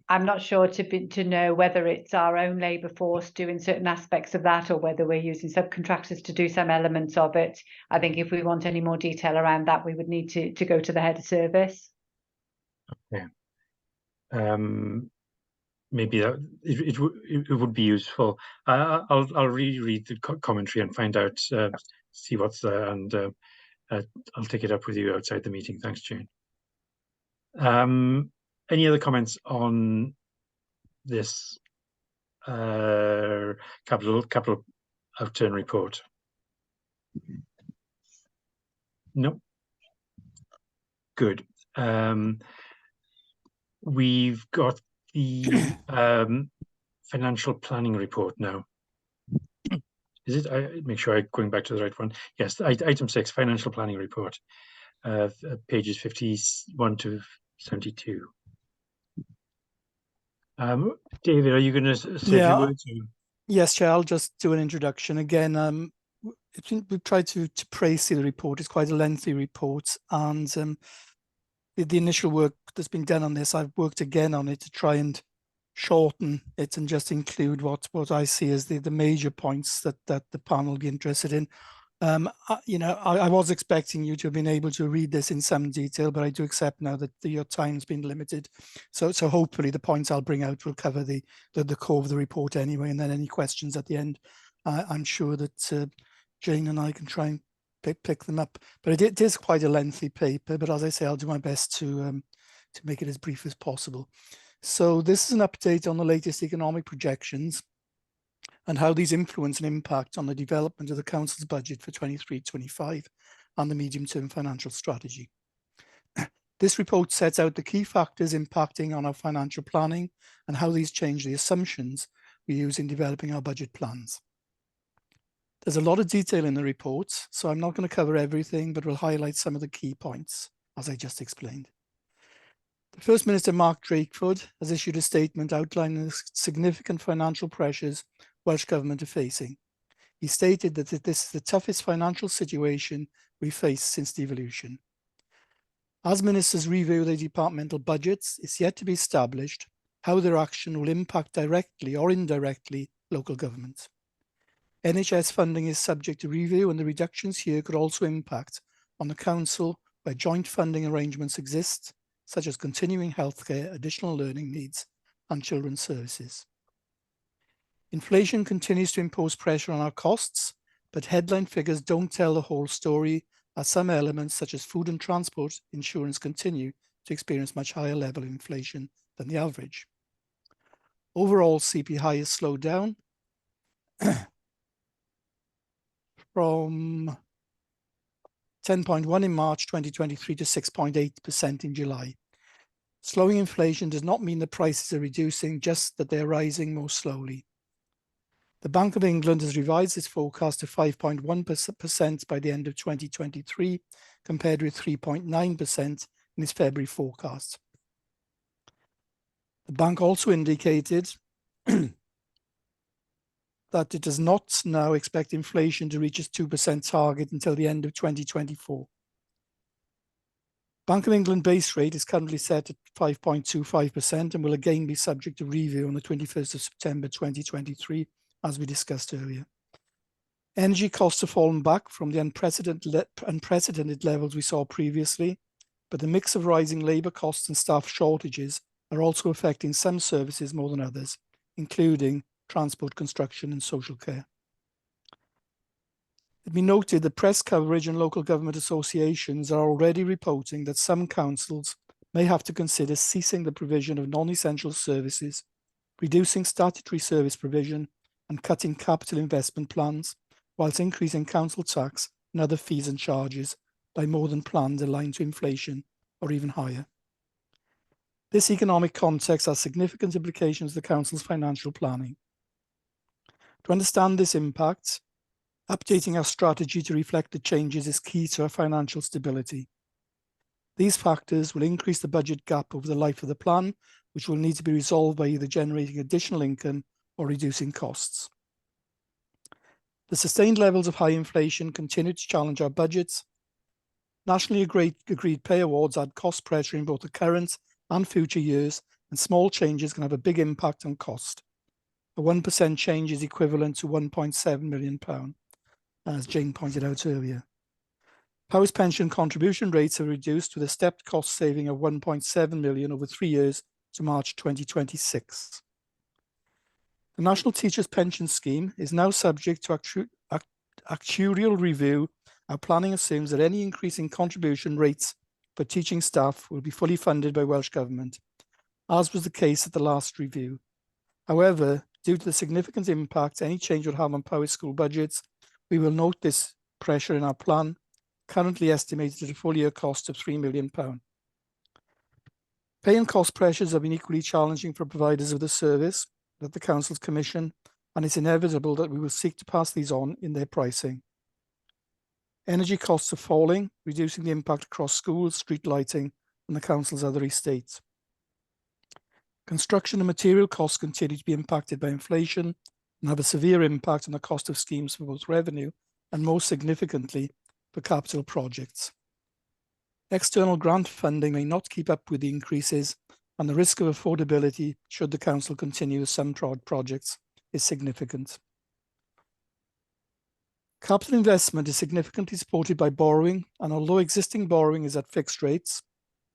I'm not sure to know whether it's our own labour force doing certain aspects of that or whether we're using subcontractors to do some elements of it. I think if we want any more detail around that, we would need to go to the head of service. Yeah. Maybe that it would be useful. I'll reread the commentary and find out, see what's there, and I'll take it up with you outside the meeting. Thanks, Jane. Any other comments on this capital outturn report? No. Good. We've got the financial planning report now. Is it? I make sure I'm going back to the right one. Yes, item 6, financial planning report, pages 51 to 72. David, are you going to say a few words? Yes, Chair, I'll just do an introduction. Again, I think we've tried to praise the report. It's quite a lengthy report, and the initial work that's been done on this, I've worked again on it to try and shorten it and just include what I see as the major points that the panel will be interested in. I was expecting you to have been able to read this in some detail, but I do accept now that your time's been limited. So hopefully the points I'll bring out will cover the core of the report anyway, and then any questions at the end, I'm sure that Jane and I can try and pick them up. But it is quite a lengthy paper, but as I say, I'll do my best to make it as brief as possible. So this is an update on the latest economic projections and how these influence and impact on the development of the Council's budget for 23-25 and the medium-term financial strategy. This report sets out the key factors impacting on our financial planning and how these change the assumptions we use in developing our budget plans. There's a lot of detail in the report, so I'm not going to cover everything, but we'll highlight some of the key points, as I just explained. The First Minister, Mark Drakeford, has issued a statement outlining the significant financial pressures Welsh Government are facing. He stated that this is the toughest financial situation we faced since devolution. As ministers review their departmental budgets, it's yet to be established how their action will impact directly or indirectly local government. NHS funding is subject to review, and the reductions here could also impact on the council where joint funding arrangements exist, such as continuing healthcare, additional learning needs, and children's services. Inflation continues to impose pressure on our costs, but headline figures don't tell the whole story, as some elements such as food and transport insurance continue to experience much higher level of inflation than the average. Overall, CPI has slowed down from 10.1 in March 2023 to 6.8% in July. Slowing inflation does not mean the prices are reducing, just that they're rising more slowly. The Bank of England has revised its forecast to 5.1% by the end of 2023, compared with 3.9% in its February forecast. The bank also indicated that it does not now expect inflation to reach its 2% target until the end of 2024. Bank of England base rate is currently set at 5.25% and will again be subject to review on the 21st of September 2023, as we discussed earlier. Energy costs have fallen back from the unprecedented levels we saw previously, but the mix of rising labour costs and staff shortages are also affecting some services more than others, including transport, construction, and social care. It be noted that press coverage and local government associations are already reporting that some councils may have to consider ceasing the provision of non-essential services, reducing statutory service provision, and cutting capital investment plans, whilst increasing council tax and other fees and charges by more than planned, aligned to inflation or even higher. This economic context has significant implications for the council's financial planning. To understand this impact, updating our strategy to reflect the changes is key to our financial stability. These factors will increase the budget gap over the life of the plan, which will need to be resolved by either generating additional income or reducing costs. The sustained levels of high inflation continue to challenge our budgets. Nationally agreed pay awards add cost pressure in both the current and future years, and small changes can have a big impact on cost. A 1% change is equivalent to £1.7 million, as Jane pointed out earlier. Powys pension contribution rates are reduced with a stepped cost saving of £1.7 million over 3 years to March 2026. The National Teachers Pension Scheme is now subject to actuarial review. Our planning assumes that any increase in contribution rates for teaching staff will be fully funded by Welsh Government, as was the case at the last review. However, due to the significant impact any change would have on Powys school budgets, we will note this pressure in our plan, currently estimated at a full year cost of £3 million. Pay and cost pressures have been equally challenging for providers of the service that the council's commission, and it's inevitable that we will seek to pass these on in their pricing. Energy costs are falling, reducing the impact across schools, street lighting, and the council's other estates. Construction and material costs continue to be impacted by inflation and have a severe impact on the cost of schemes for both revenue and, most significantly, for capital projects. External grant funding may not keep up with the increases, and the risk of affordability, should the council continue with some projects, is significant. Capital investment is significantly supported by borrowing, and although existing borrowing is at fixed rates,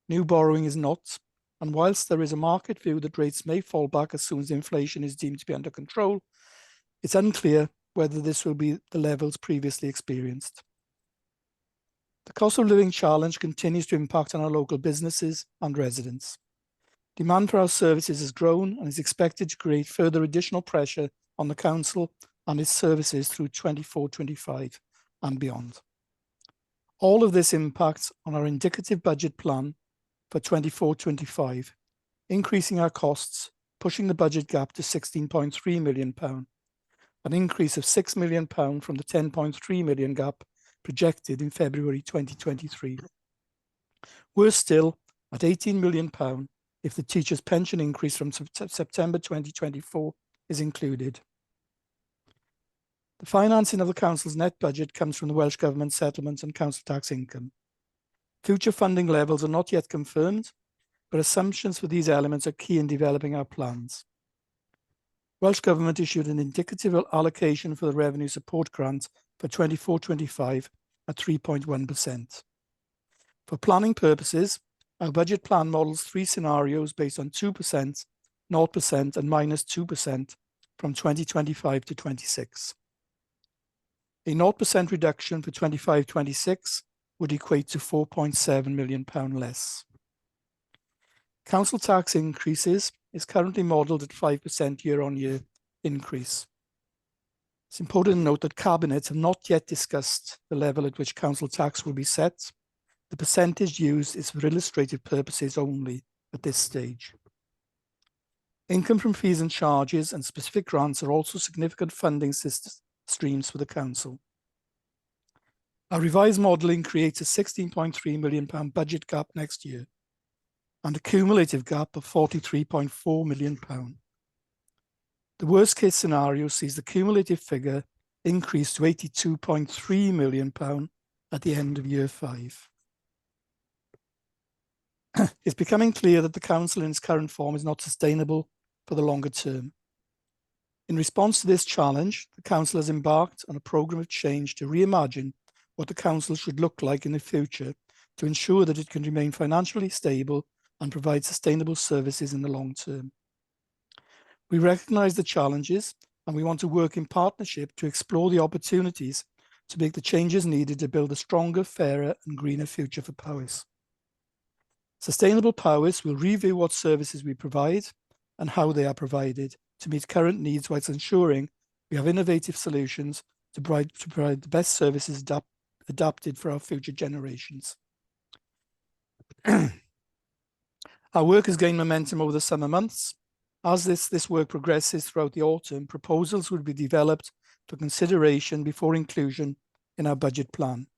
new borrowing is not. And whilst there is a market view that rates may fall back as soon as inflation is deemed to be under control, it's unclear whether this will be the levels previously experienced. The cost of living challenge continues to impact on our local businesses and residents. Demand for our services has grown and is expected to create further additional pressure on the council and its services through 24-25 and beyond. All of this impacts on our indicative budget plan for 24-25, increasing our costs, pushing the budget gap to £16.3 million, an increase of £6 million from the £10.3 million gap projected in February 2023. Worse still, at £18 million if the teachers' pension increase from September 2024 is included. The financing of the council's net budget comes from the Welsh Government settlements and council tax income. Future funding levels are not yet confirmed, but assumptions for these elements are key in developing our plans. Welsh Government issued an indicative allocation for the revenue support grant for 24-25 at 3.1%. For planning purposes, our budget plan models 3 scenarios based on 2%, 0% and -2% from 2025 to 26. A 0% reduction for 25-26 would equate to £4.7 million less. Council tax increases is currently modelled at 5% year-on-year increase. It's important to note that Cabinet have not yet discussed the level at which council tax will be set. The percentage used is for illustrative purposes only at this stage. Income from fees and charges and specific grants are also significant funding streams for the council. Our revised modelling creates a £16.3 million budget gap next year and a cumulative gap of £43.4 million. The worst case scenario sees the cumulative figure increase to £82.3 million at the end of year 5. It's becoming clear that the council in its current form is not sustainable for the longer term. In response to this challenge, the council has embarked on a programme of change to reimagine what the council should look like in the future to ensure that it can remain financially stable and provide sustainable services in the long term. We recognise the challenges and we want to work in partnership to explore the opportunities to make the changes needed to build a stronger, fairer and greener future for Powys. Sustainable Powys will review what services we provide and how they are provided to meet current needs whilst ensuring we have innovative solutions to provide the best services adapted for our future generations. Our work has gained momentum over the summer months. As this work progresses throughout the autumn, proposals will be developed for consideration before inclusion in our budget plan.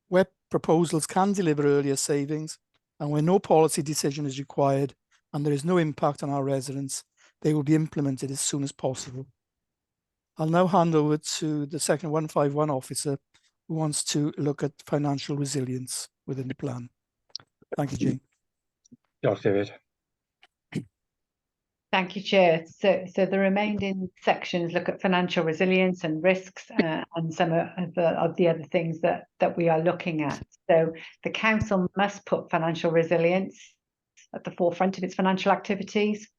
Where proposals can deliver earlier savings and where no policy decision is required and there is no impact on our residents, they will be implemented as soon as possible. I'll now hand over to the Section 151 officer who wants to look at financial resilience within the plan. Thank you, Jane. Diolch, David. Thank you, Chair. So the remaining sections look at financial resilience and risks and some of the other things that we are looking at. So the council must put financial resilience at the forefront of its financial activities.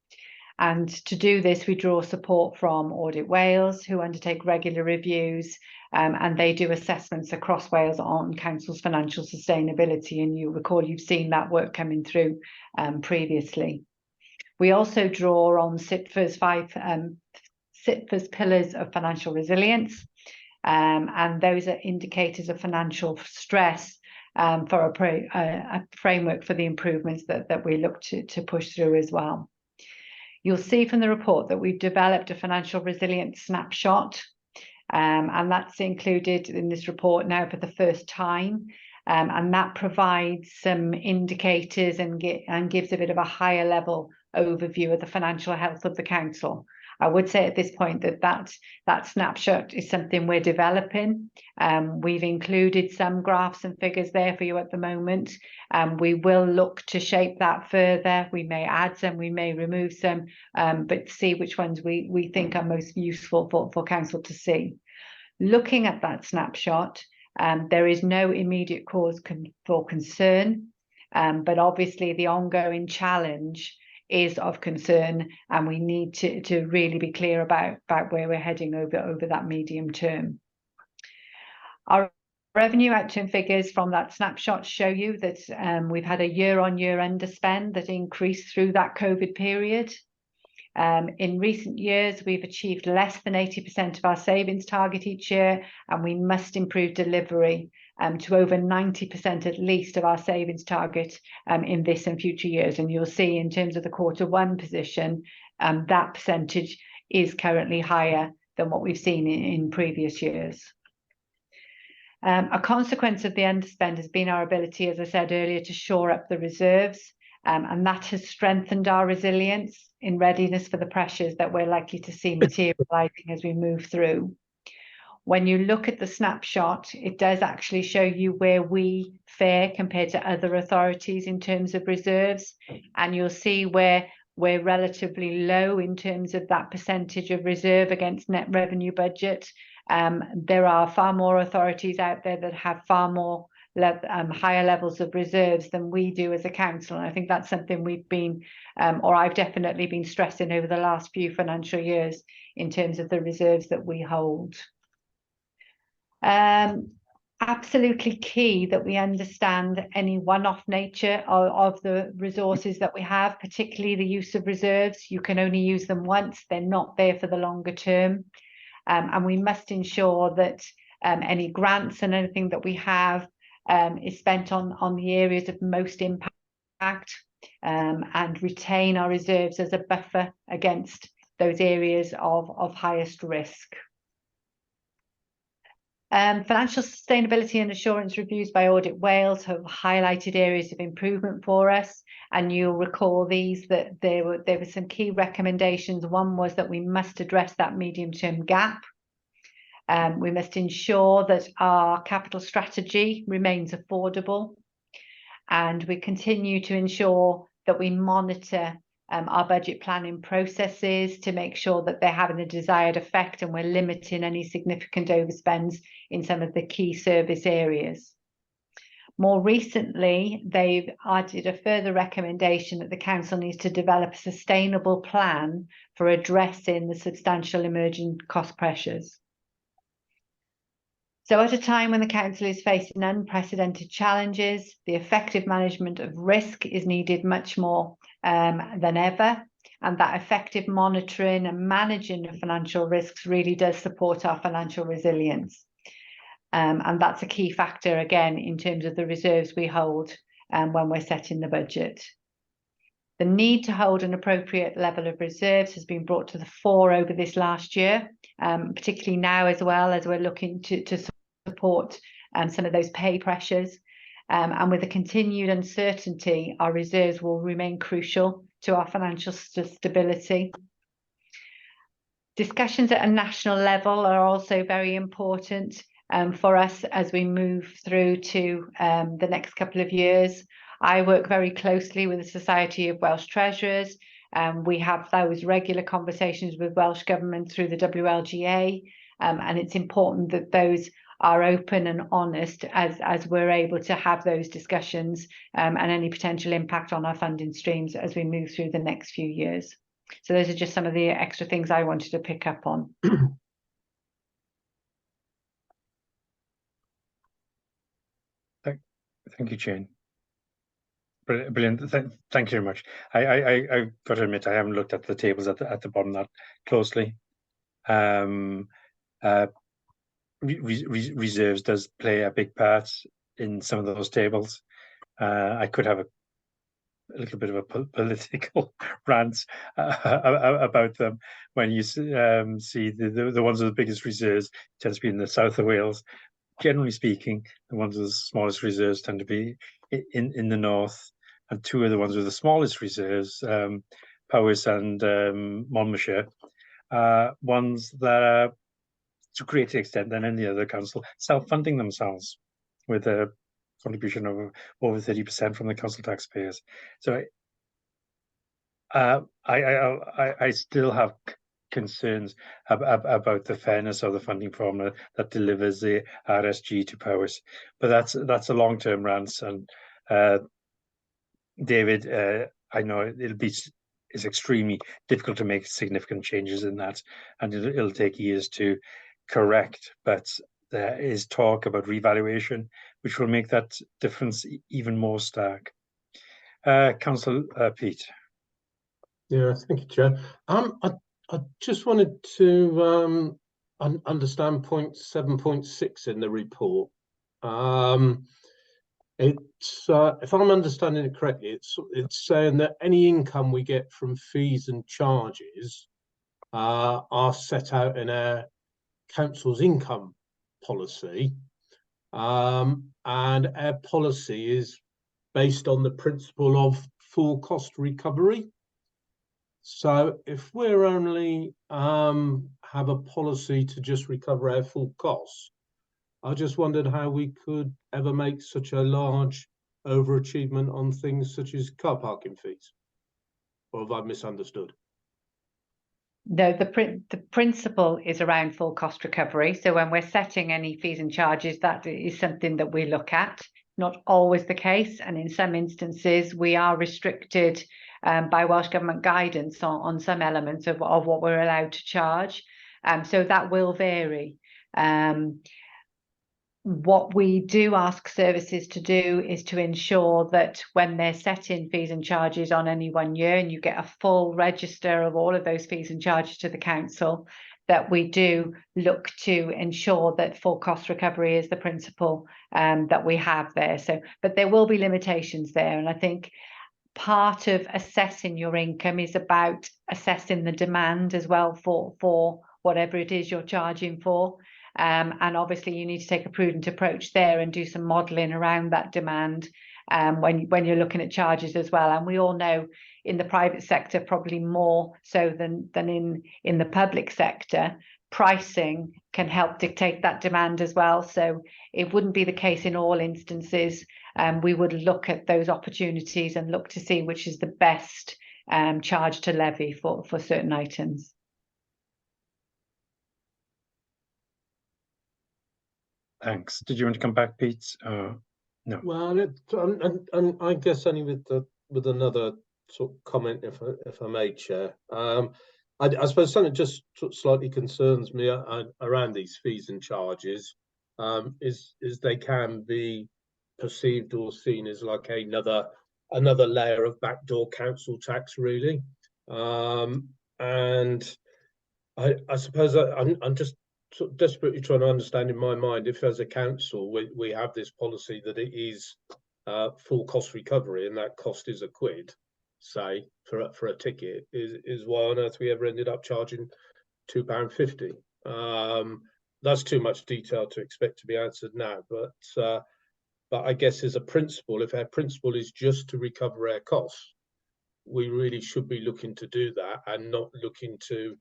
And to do this, we draw support from Audit Wales, who undertake regular reviews, and they do assessments across Wales on council's financial sustainability. And you recall you've seen that work coming through previously. We also draw on CITFA's pillars of financial resilience, and those are indicators of financial stress for a framework for the improvements that we look to push through as well. You'll see from the report that we've developed a financial resilience snapshot, and that's included in this report now for the first time. And that provides some indicators and gives a bit of a higher level overview of the financial health of the council. I would say at this point that snapshot is something we're developing. We've included some graphs and figures there for you at the moment. We will look to shape that further. We may add some, we may remove some, but see which ones we think are most useful for council to see. Looking at that snapshot, there is no immediate cause for concern, but obviously the ongoing challenge is of concern, and we need to really be clear about where we're heading over that medium term. Our revenue outturn figures from that snapshot show you that we've had a year-on-year underspend that increased through that COVID period. In recent years, we've achieved less than 80% of our savings target each year, and we must improve delivery to over 90% at least of our savings target in this and future years. And you'll see in terms of the Q1 position, that percentage is currently higher than what we've seen in previous years. A consequence of the underspend has been our ability, as I said earlier, to shore up the reserves, and that has strengthened our resilience in readiness for the pressures that we're likely to see materialising as we move through. When you look at the snapshot, it does actually show you where we fare compared to other authorities in terms of reserves, and you'll see where we're relatively low in terms of that percentage of reserve against net revenue budget. There are far more authorities out there that have far more higher levels of reserves than we do as a council. And I think that's something we've been, or I've definitely been stressing over the last few financial years in terms of the reserves that we hold. Absolutely key that we understand any one-off nature of the resources that we have, particularly the use of reserves. You can only use them once, they're not there for the longer term. And we must ensure that any grants and anything that we have is spent on the areas of most impact, and retain our reserves as a buffer against those areas of highest risk. Financial sustainability and assurance reviews by Audit Wales have highlighted areas of improvement for us, and you'll recall that there were some key recommendations. One was that we must address that medium-term gap. We must ensure that our capital strategy remains affordable, and we continue to ensure that we monitor our budget planning processes to make sure that they're having a desired effect and we're limiting any significant overspends in some of the key service areas. More recently, they've added a further recommendation that the council needs to develop a sustainable plan for addressing the substantial emerging cost pressures. So at a time when the council is facing unprecedented challenges, the effective management of risk is needed much more than ever, and that effective monitoring and managing of financial risks really does support our financial resilience. And that's a key factor, again, in terms of the reserves we hold when we're setting the budget. The need to hold an appropriate level of reserves has been brought to the fore over this last year, particularly now as well as we're looking to support some of those pay pressures. And with the continued uncertainty, our reserves will remain crucial to our financial stability. Discussions at a national level are also very important for us as we move through to the next couple of years. I work very closely with the Society of Welsh Treasurers. We have those regular conversations with Welsh Government through the WLGA, and it's important that those are open and honest as we're able to have those discussions and any potential impact on our funding streams as we move through the next few years. So those are just some of the extra things I wanted to pick up on. Thank you, Jane. Brilliant. Thank you very much. I've got to admit, I haven't looked at the tables at the bottom that closely. Reserves does play a big part in some of those tables. I could have a little bit of a political rant about them. When you see the ones with the biggest reserves tend to be in the south of Wales. Generally speaking, the ones with the smallest reserves tend to be in the north, and two of the ones with the smallest reserves, Powys and Monmouthshire, ones that are, to a greater extent than any other council, self-funding themselves with a contribution of over 30% from the council taxpayers. So I still have concerns about the fairness of the funding formula that delivers the RSG to Powys, but that's a long-term rant. And David, I know it's extremely difficult to make significant changes in that, and it'll take years to correct, but there is talk about revaluation, which will make that difference even more stark. Councillor Peat. Yeah, thank you, Chair. I just wanted to understand point 7.6 in the report. It's if I'm understanding it correctly, it's saying that any income we get from fees and charges are set out in our council's income policy, and our policy is based on the principle of full cost recovery. So if we're only have a policy to just recover our full costs, I just wondered how we could ever make such a large overachievement on things such as car parking fees. Or have I misunderstood? No, the principle is around full cost recovery. So when we're setting any fees and charges, that is something that we look at. Not always the case, and in some instances we are restricted by Welsh Government guidance on some elements of what we're allowed to charge. So that will vary. What we do ask services to do is to ensure that when they're setting fees and charges on any 1 year, and you get a full register of all of those fees and charges to the council, that we do look to ensure that full cost recovery is the principle that we have there. So, but there will be limitations there, and I think part of assessing your income is about assessing the demand as well for whatever it is you're charging for. And obviously you need to take a prudent approach there and do some modelling around that demand when you're looking at charges as well. And we all know in the private sector, probably more so than in the public sector, pricing can help dictate that demand as well. So it wouldn't be the case in all instances. We would look at those opportunities and look to see which is the best charge to levy for certain items. Thanks. Did you want to come back, Pete? No. Well, and I guess only with another sort of comment, if I may, Chair. I suppose something just slightly concerns me around these fees and charges is they can be perceived or seen as like another layer of backdoor council tax, really. And I suppose I'm just sort of desperately trying to understand in my mind, if as a council we have this policy that it is full cost recovery and that cost is £1, say, for a ticket, is why on earth we ever ended up charging £2.50. That's too much detail to expect to be answered now, but I guess as a principle, if our principle is just to recover our costs, we really should be looking to do that and not looking to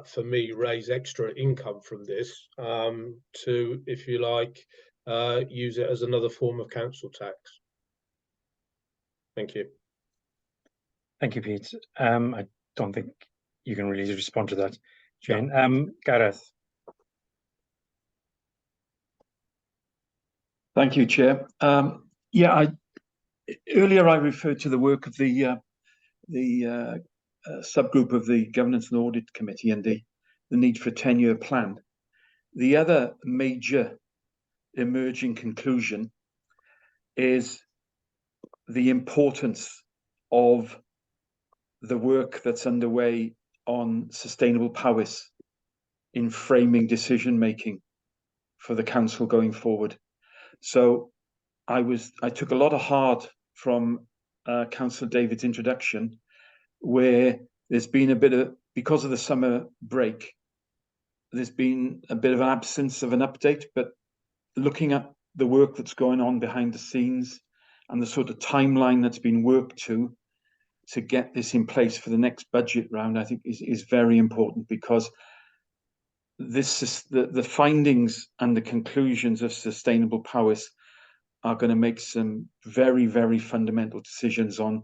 for me, raise extra income from this to, if you like, use it as another form of council tax. Thank you. Thank you, Pete. I don't think you can really respond to that, Jane. Gareth. Thank you, Chair. Earlier I referred to the work of the subgroup of the Governance and Audit Committee and the need for a 10-year plan. The other major emerging conclusion is the importance of the work that's underway on sustainable Powys in framing decision making for the council going forward. So I took a lot of heart from Councillor David's introduction, where there's been a bit of, because of the summer break, there's been a bit of an absence of an update, but looking at the work that's going on behind the scenes and the sort of timeline that's been worked to get this in place for the next budget round, I think is very important, because this is the findings and the conclusions of Sustainable Powers are going to make some very, very fundamental decisions on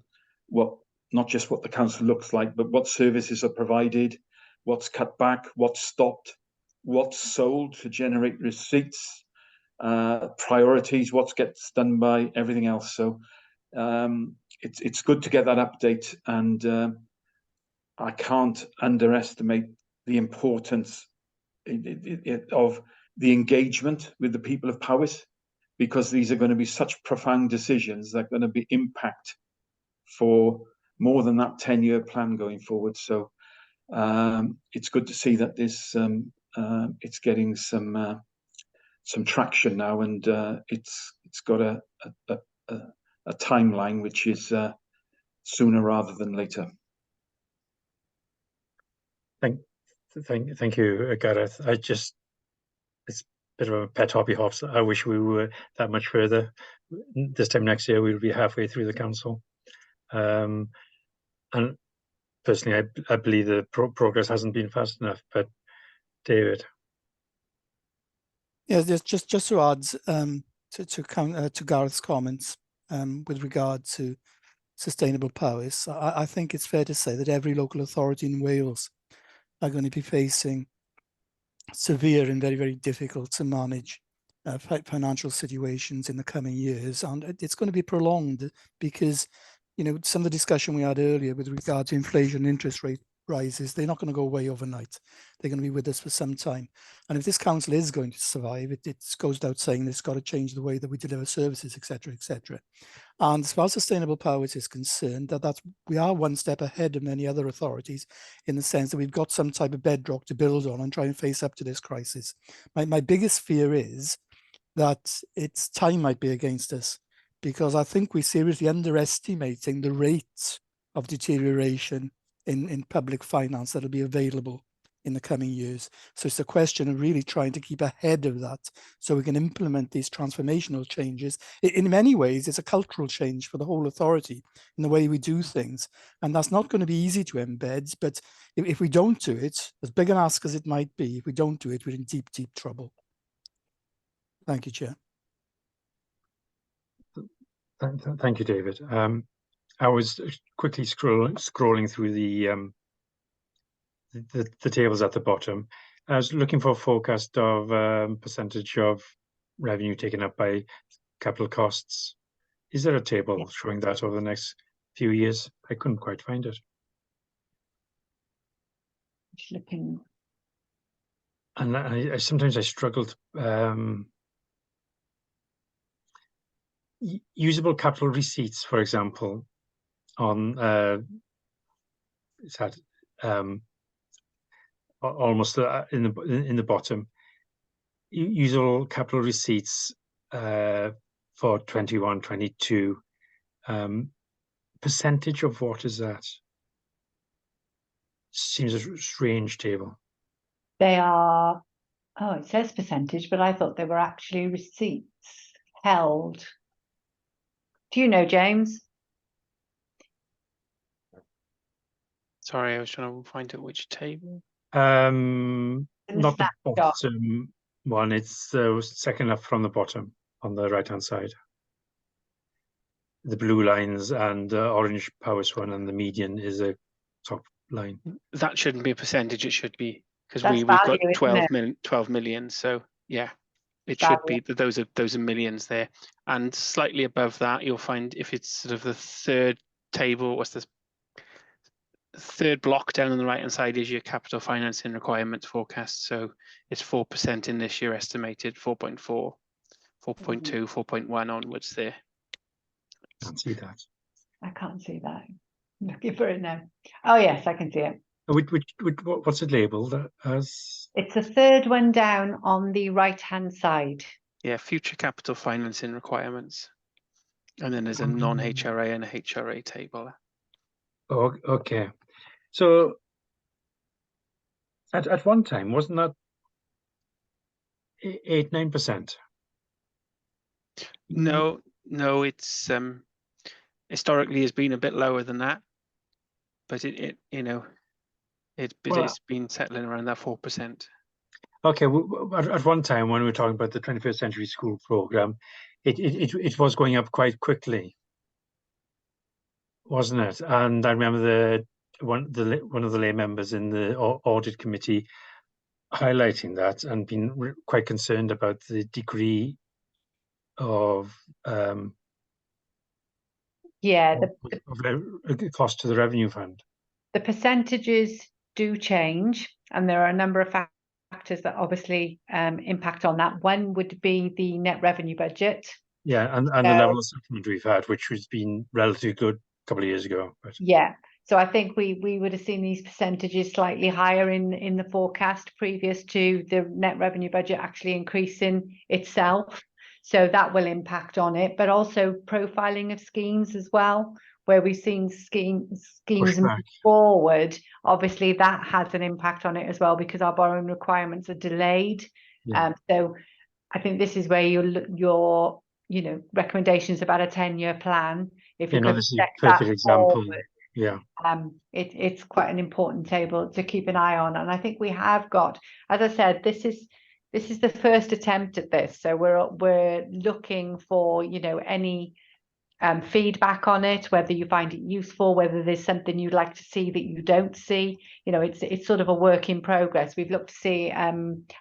what, not just what the council looks like, but what services are provided, what's cut back, what's stopped, what's sold to generate receipts, priorities, what gets done by everything else. So it's good to get that update, and I can't underestimate the importance of the engagement with the people of Powys, because these are going to be such profound decisions that are going to be impact for more than that 10-year plan going forward. So it's good to see that this it's getting some traction now, and it's got a timeline which is sooner rather than later. Thank you, Gareth. It's a bit of a pet hobby horse. I wish we were that much further. This time next year, we'll be halfway through the council. And personally, I believe the progress hasn't been fast enough. But David, yeah, just to add to Gareth's comments with regard to Sustainable Powys, I think it's fair to say that every local authority in Wales are going to be facing severe and very, very difficult to manage financial situations in the coming years, and it's going to be prolonged because, you know, some of the discussion we had earlier with regard to inflation and interest rate rises, they're not going to go away overnight. They're going to be with us for some time. And if this council is going to survive, it goes without saying it's got to change the way that we deliver services, etc., etc. And as far as Sustainable Powys is concerned, we are one step ahead of many other authorities, in the sense that we've got some type of bedrock to build on and try and face up to this crisis. My biggest fear is that its time might be against us, because I think we're seriously underestimating the rate of deterioration in public finance that'll be available in the coming years. So it's a question of really trying to keep ahead of that so we can implement these transformational changes. In many ways, it's a cultural change for the whole authority in the way we do things. And that's not going to be easy to embed, but if we don't do it, as big an ask as it might be, if we don't do it, we're in deep, deep trouble. Thank you, Chair. Thank you, David. I was quickly scrolling through the tables at the bottom. I was looking for a forecast of percentage of revenue taken up by capital costs. Is there a table showing that over the next few years? I couldn't quite find it. Just looking. And I sometimes struggled. Usable capital receipts, for example, on it's had almost in the bottom. Usable capital receipts for 21-22. Percentage of what is that? Seems a strange table. They are, oh, it says percentage, but I thought they were actually receipts held. Do you know, James? Sorry, I was trying to find out which table. Not the bottom one. It's the second up from the bottom on the right-hand side. The blue lines and orange Powys one, and the median is a top line. That shouldn't be a percentage. It should be, because we've value, got 12 million. So yeah, it should be. Those are millions there. And slightly above that, you'll find, if it's sort of the third table, what's this? Third block down on the right hand side is your capital financing requirements forecast. So it's 4% in this year estimated, 4.4, 4.2, 4.1 onwards there. Can't see that. I can't see that. I'm looking for it now. Oh yes, I can see it. What's it labelled as? It's the third one down on the right hand side. Yeah, future capital financing requirements. And then there's a non-HRA and a HRA table. Oh, okay. So at one time, wasn't that 8-9%? No, it's historically has been a bit lower than that, but it's been settling around that 4%. Okay, at one time when we were talking about the 21st Century School program, it was going up quite quickly, wasn't it? And I remember one of the lay members in the audit committee highlighting that and being quite concerned about the degree of the cost to the revenue fund. The percentages do change, and there are a number of factors that obviously impact on that. One would be the net revenue budget. Yeah, and the level of settlement we've had, which has been relatively good a couple of years ago. But... Yeah, so I think we would have seen these percentages slightly higher in the forecast previous to the net revenue budget actually increasing itself. So that will impact on it, but also profiling of schemes as well, where we've seen schemes move forward. Obviously, that has an impact on it as well because our borrowing requirements are delayed. Yeah. So I think this is where your recommendations about a 10-year plan. If you could this is a perfect example. Forward, yeah. It's quite an important table to keep an eye on, and I think we have got, as I said, this is the first attempt at this, so we're looking for any feedback on it, whether you find it useful, whether there's something you'd like to see that you don't see. It's sort of a work in progress. We've looked to see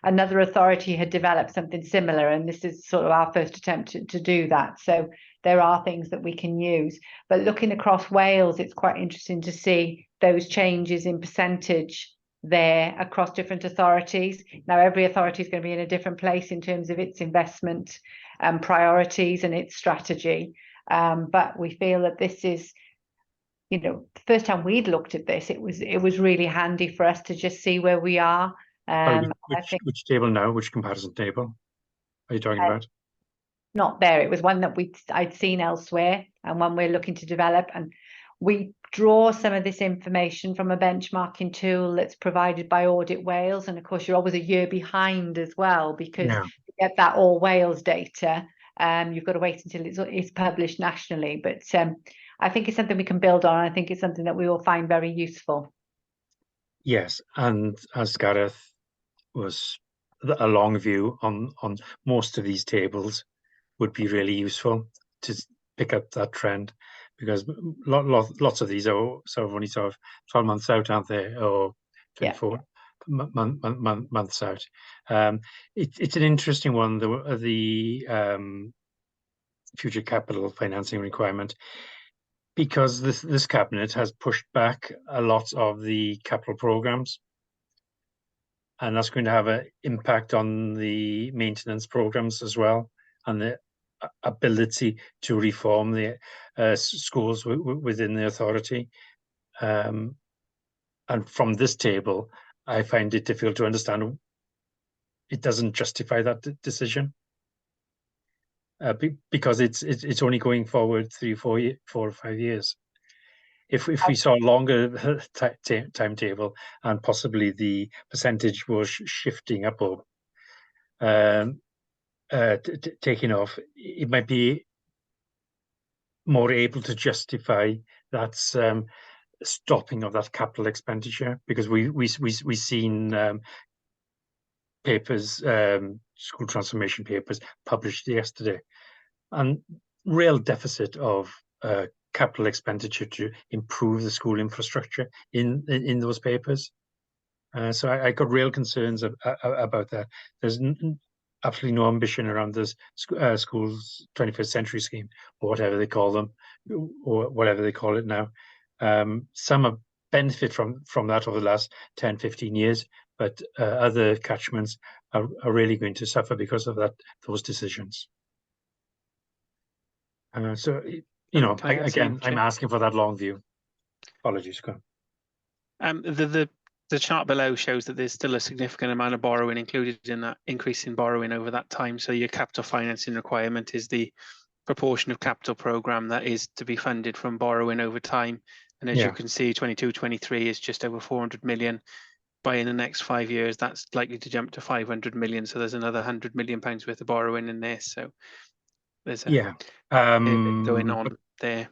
another authority had developed something similar, and this is sort of our first attempt to do that. So there are things that we can use, but looking across Wales, it's quite interesting to see those changes in percentage there across different authorities. Now every authority is going to be in a different place in terms of its investment priorities and its strategy. But we feel that this is, the first time we'd looked at this, it was really handy for us to just see where we are. Which table now? Which comparison table are you talking about? Not there. It was one that I'd seen elsewhere, and one we're looking to develop. And we draw some of this information from a benchmarking tool that's provided by Audit Wales, and of course you're always a year behind as well, because to get that all Wales data, you've got to wait until it's published nationally. But I think it's something we can build on. I think it's something that we will find very useful. Yes, and as Gareth was, a long view on most of these tables would be really useful to pick up that trend, because lots of these are only 12 months out, aren't they, or 24 months out. It's an interesting one, the future capital financing requirement, because this cabinet has pushed back a lot of the capital programs, and that's going to have an impact on the maintenance programs as well, and the ability to reform the schools within the authority. And from this table, I find it difficult to understand. It doesn't justify that decision, because it's only going forward 4 or 5 years. If we saw a longer timetable and possibly the percentage was shifting up or taking off, it might be more able to justify that stopping of that capital expenditure, because we've seen papers, school transformation papers published yesterday, and real deficit of capital expenditure to improve the school infrastructure in those papers. So I got real concerns about that. There's absolutely no ambition around this schools 21st century scheme, or whatever they call them, or whatever they call it now. Some have benefit from that over the last 10-15 years, but other catchments are really going to suffer because of those decisions. So again, I'm asking for that long view. Apologies, go on. The chart below shows that there's still a significant amount of borrowing included in that increase in borrowing over that time. So your capital financing requirement is the proportion of capital programme that is to be funded from borrowing over time. And as you can see, 22-23 is just over 400 million. By in the next 5 years, that's likely to jump to 500 million. So there's another £100 million worth of borrowing in there. So there's a bit going on there.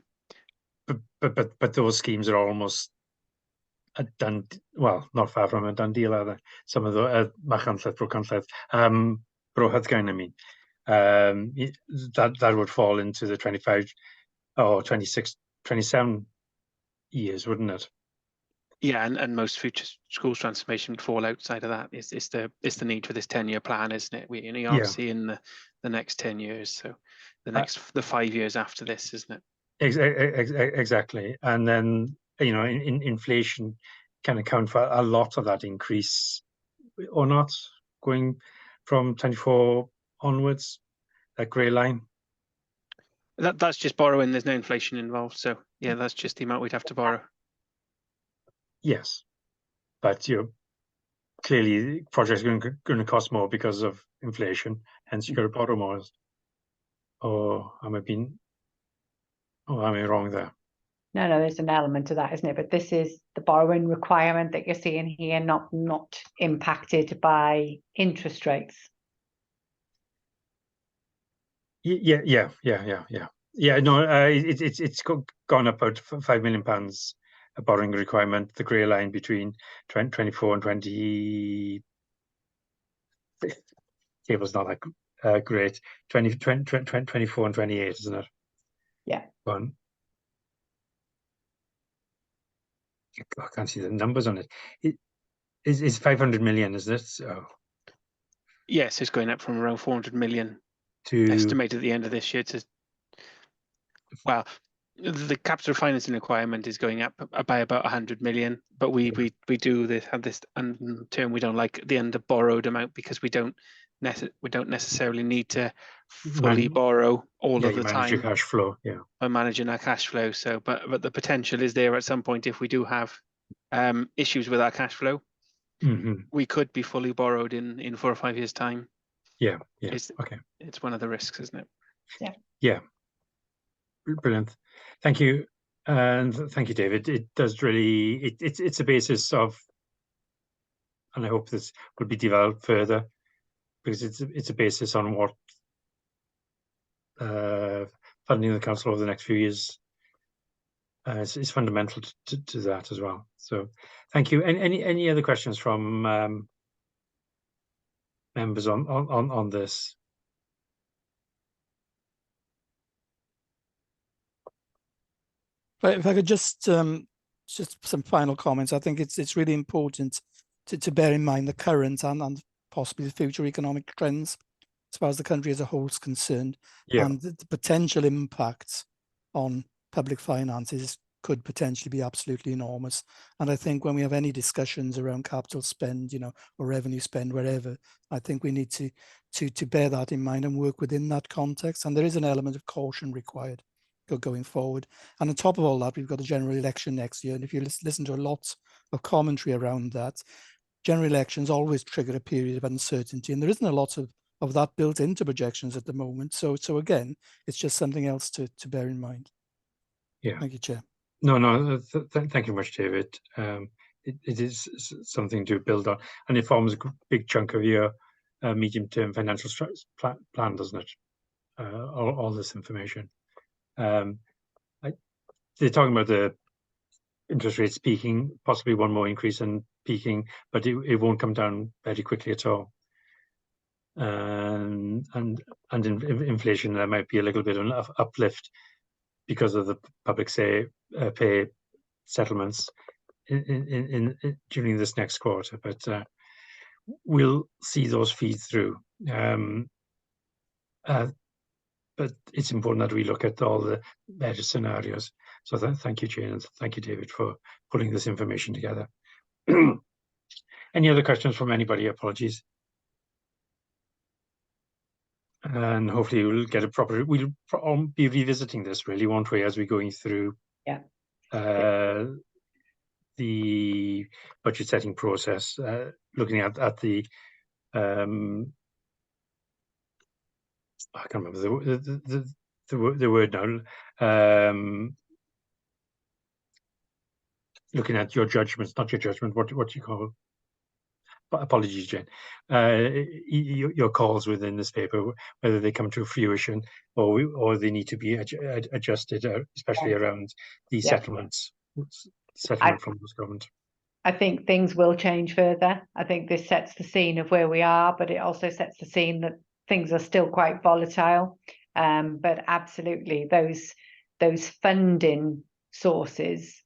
But those schemes are almost done. Well, not far from a done deal, are they? Some of the Machynlleth, Bro-Cynlleth, Bro-Hyddgen, I mean, that would fall into the 25 or 26, 27 years, wouldn't it? Yeah, and most future schools transformation would fall outside of that. It's the need for this 10-year plan, isn't it? We are seeing the next 10 years, so the 5 years after this, isn't it? Exactly, and then inflation can account for a lot of that increase, or not, going from 24 onwards. That grey line. That's just borrowing. There's no inflation involved, so yeah, that's just the amount we'd have to borrow. Yes, but clearly projects are going to cost more because of inflation. Hence, you got to borrow more. Or am I wrong there? No, there's an element to that, isn't it? But this is the borrowing requirement that you're seeing here, not impacted by interest rates. Yeah. No, it's gone up about £5 million. A borrowing requirement, the grey line between 24 and 20. Table's not that great. 24 and 28, isn't it? Yeah. One. I can't see the numbers on it. It's 500 million, is it? Oh. Yes, it's going up from around 400 million to estimated at the end of this year to, well, the capital financing requirement is going up by about 100 million, but we do have this term we don't like, the under borrowed amount, because we don't necessarily need to fully borrow all of the time. Manage your cash flow, by managing our cash flow. So, but the potential is there at some point if we do have issues with our cash flow. We could be fully borrowed in 4 or 5 years' time. Yeah. Okay. It's one of the risks, isn't it? Yeah. Brilliant. Thank you, and thank you, David. It does really. It's a basis of, and I hope this would be developed further, because it's a basis on what funding the council over the next few years is fundamental to that as well. So, thank you. Any other questions from members on this? If I could just some final comments. I think it's really important to bear in mind the current and possibly the future economic trends as far as the country as a whole is concerned, and the potential impacts on public finances could potentially be absolutely enormous. And I think when we have any discussions around capital spend, or revenue spend, wherever, I think we need to bear that in mind and work within that context. And there is an element of caution required going forward. And on top of all that, we've got a general election next year. And if you listen to a lot of commentary around that, general elections always trigger a period of uncertainty. And there isn't a lot of that built into projections at the moment. So again, it's just something else to bear in mind. Yeah. Thank you, Chair. No, thank you very much, David. It is something to build on, and it forms a big chunk of your medium-term financial plan, doesn't it? All this information. They're talking about the interest rates peaking, possibly one more increase and peaking, but it won't come down very quickly at all. And in inflation, there might be a little bit of an uplift because of the public pay settlements in during this next quarter, but we'll see those feed through. But it's important that we look at all the better scenarios. So thank you, Jane, and thank you, David, for pulling this information together. Any other questions from anybody? Apologies. And hopefully we'll get a proper. We'll be revisiting this, really, won't we, as we're going through the budget setting process, looking at the I can't remember the word now. Looking at your judgments, not your judgment. What do you call? Apologies, Jane. Your calls within this paper, whether they come to fruition or they need to be adjusted, especially around the settlement from this government. I think things will change further. I think this sets the scene of where we are, but it also sets the scene that things are still quite volatile. But absolutely, those funding sources,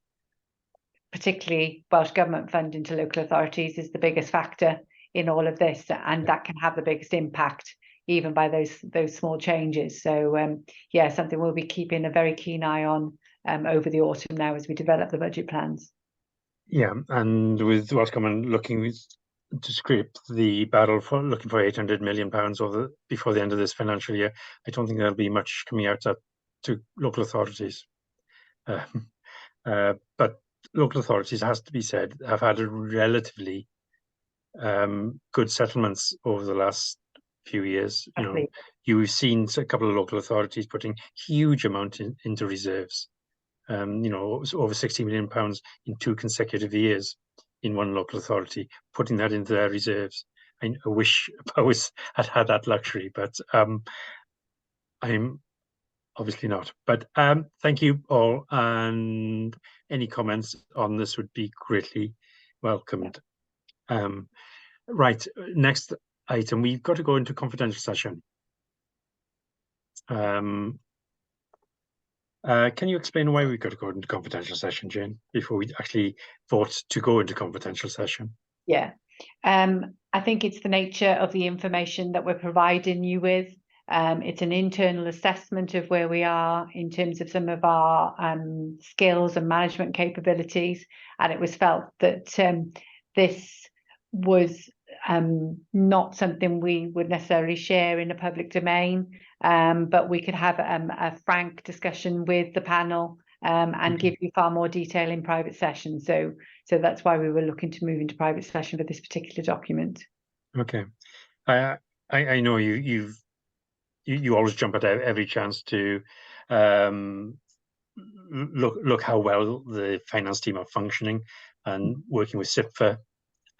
particularly Welsh Government funding to local authorities, is the biggest factor in all of this, and that can have the biggest impact even by those small changes. So yeah, something we'll be keeping a very keen eye on over the autumn now as we develop the budget plans. Yeah, and with Welsh Government looking to scrape the barrel for looking for £800 million before the end of this financial year, I don't think there'll be much coming out to local authorities. But local authorities, has to be said, have had a relatively good settlements over the last few years. You know, you've seen a couple of local authorities putting huge amount into reserves. You know, over £60 million in 2 consecutive years in one local authority, putting that into their reserves. I wish Powys had had that luxury, but I'm obviously not. But thank you all, and any comments on this would be greatly welcomed. Right, next item, we've got to go into confidential session. Can you explain why we've got to go into confidential session, Jane, before we actually vote to go into confidential session? Yeah, I think it's the nature of the information that we're providing you with. It's an internal assessment of where we are in terms of some of our skills and management capabilities, and it was felt that this was not something we would necessarily share in a public domain, but we could have a frank discussion with the panel and give you far more detail in private session. So that's why we were looking to move into private session for this particular document. Okay, I know you always jump at every chance to look how well the finance team are functioning and working with SIPFA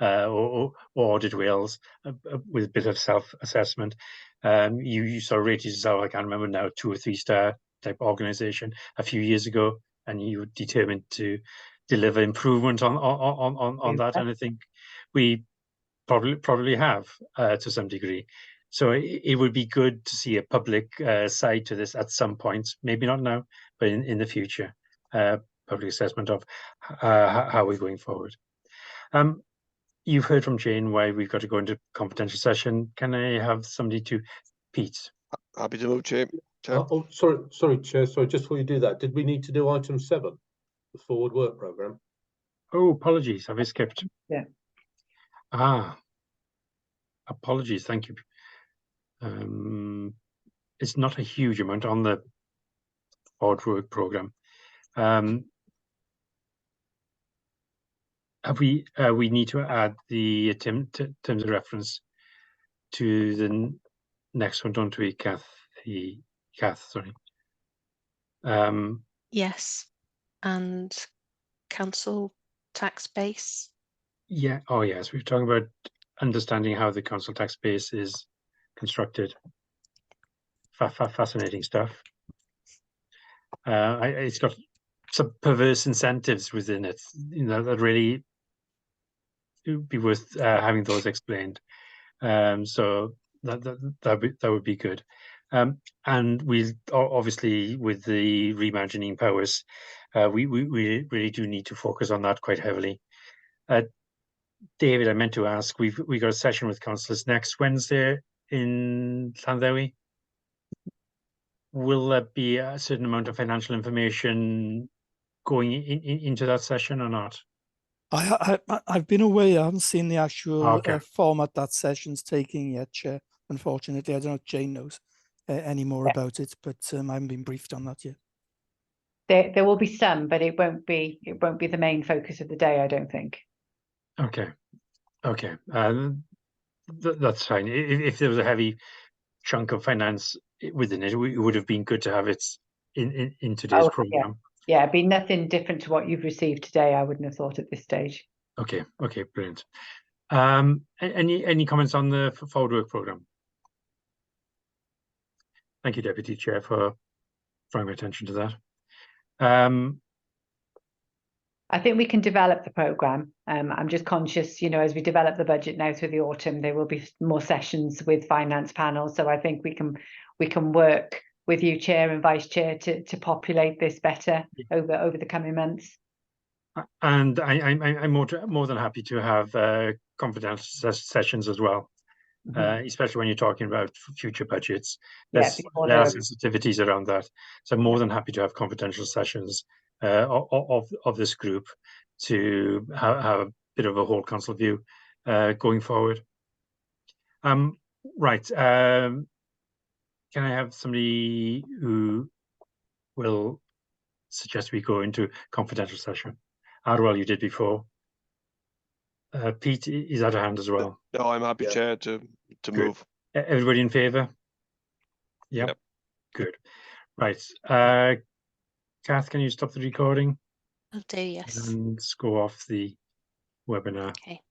or Audit Wales with a bit of self-assessment. You sort of rated yourself, I can't remember now, 2 or 3 star type organization a few years ago, and you were determined to deliver improvement on that, and I think we probably have to some degree. So it would be good to see a public side to this at some point, maybe not now, but in the future, public assessment of how we're going forward. You've heard from Jane why we've got to go into confidential session. Can I have somebody to Pete? Happy to move, Chair. Oh, sorry, Chair. Sorry, just before you do that, did we need to do item 7, the forward work programme? Oh, apologies. Have I skipped? Yeah. Apologies. Thank you. It's not a huge amount on the forward work programme. Have we need to add the terms of reference to the next one, don't we, Kath? Sorry. Yes, and council tax base. Yeah. Oh, yes. We're talking about understanding how the council tax base is constructed. Fascinating stuff. It's got some perverse incentives within it, you know, that really would be worth having those explained. So that would be good. And we obviously, with the reimagining Powys, we really do need to focus on that quite heavily. David, I meant to ask, we got a session with councillors next Wednesday in Llanddewi. Will there be a certain amount of financial information going into that session or not? I've been away. I haven't seen the actual format that session's taking yet, Chair. Unfortunately, I don't know if Jane knows any more about it, but I haven't been briefed on that yet. There will be some, but it won't be the main focus of the day, I don't think. Okay, that's fine. If there was a heavy chunk of finance within it. It would have been good to have it in today's program. Yeah, it'd be nothing different to what you've received today. I wouldn't have thought at this stage. Okay, brilliant. Any comments on the forward work program? Thank you, Deputy Chair, for drawing my attention to that. I think we can develop the programme. I'm just conscious, as we develop the budget now through the autumn, there will be more sessions with finance panels. So I think we can work with you, Chair and Vice Chair, to populate this better over the coming months. And I'm more than happy to have confidential sessions as well, especially when you're talking about future budgets. There's sensitivities around that, so I'm more than happy to have confidential sessions of this group to have a bit of a whole council view going forward. Right. Can I have somebody who will suggest we go into confidential session? Arwell, you did before. Pete, is that a hand as well? No, I'm happy, Chair, to move. Everybody in favour? Yep. Good. Right. Kath, can you stop the recording? I'll do, yes. And go off the webinar. Okay.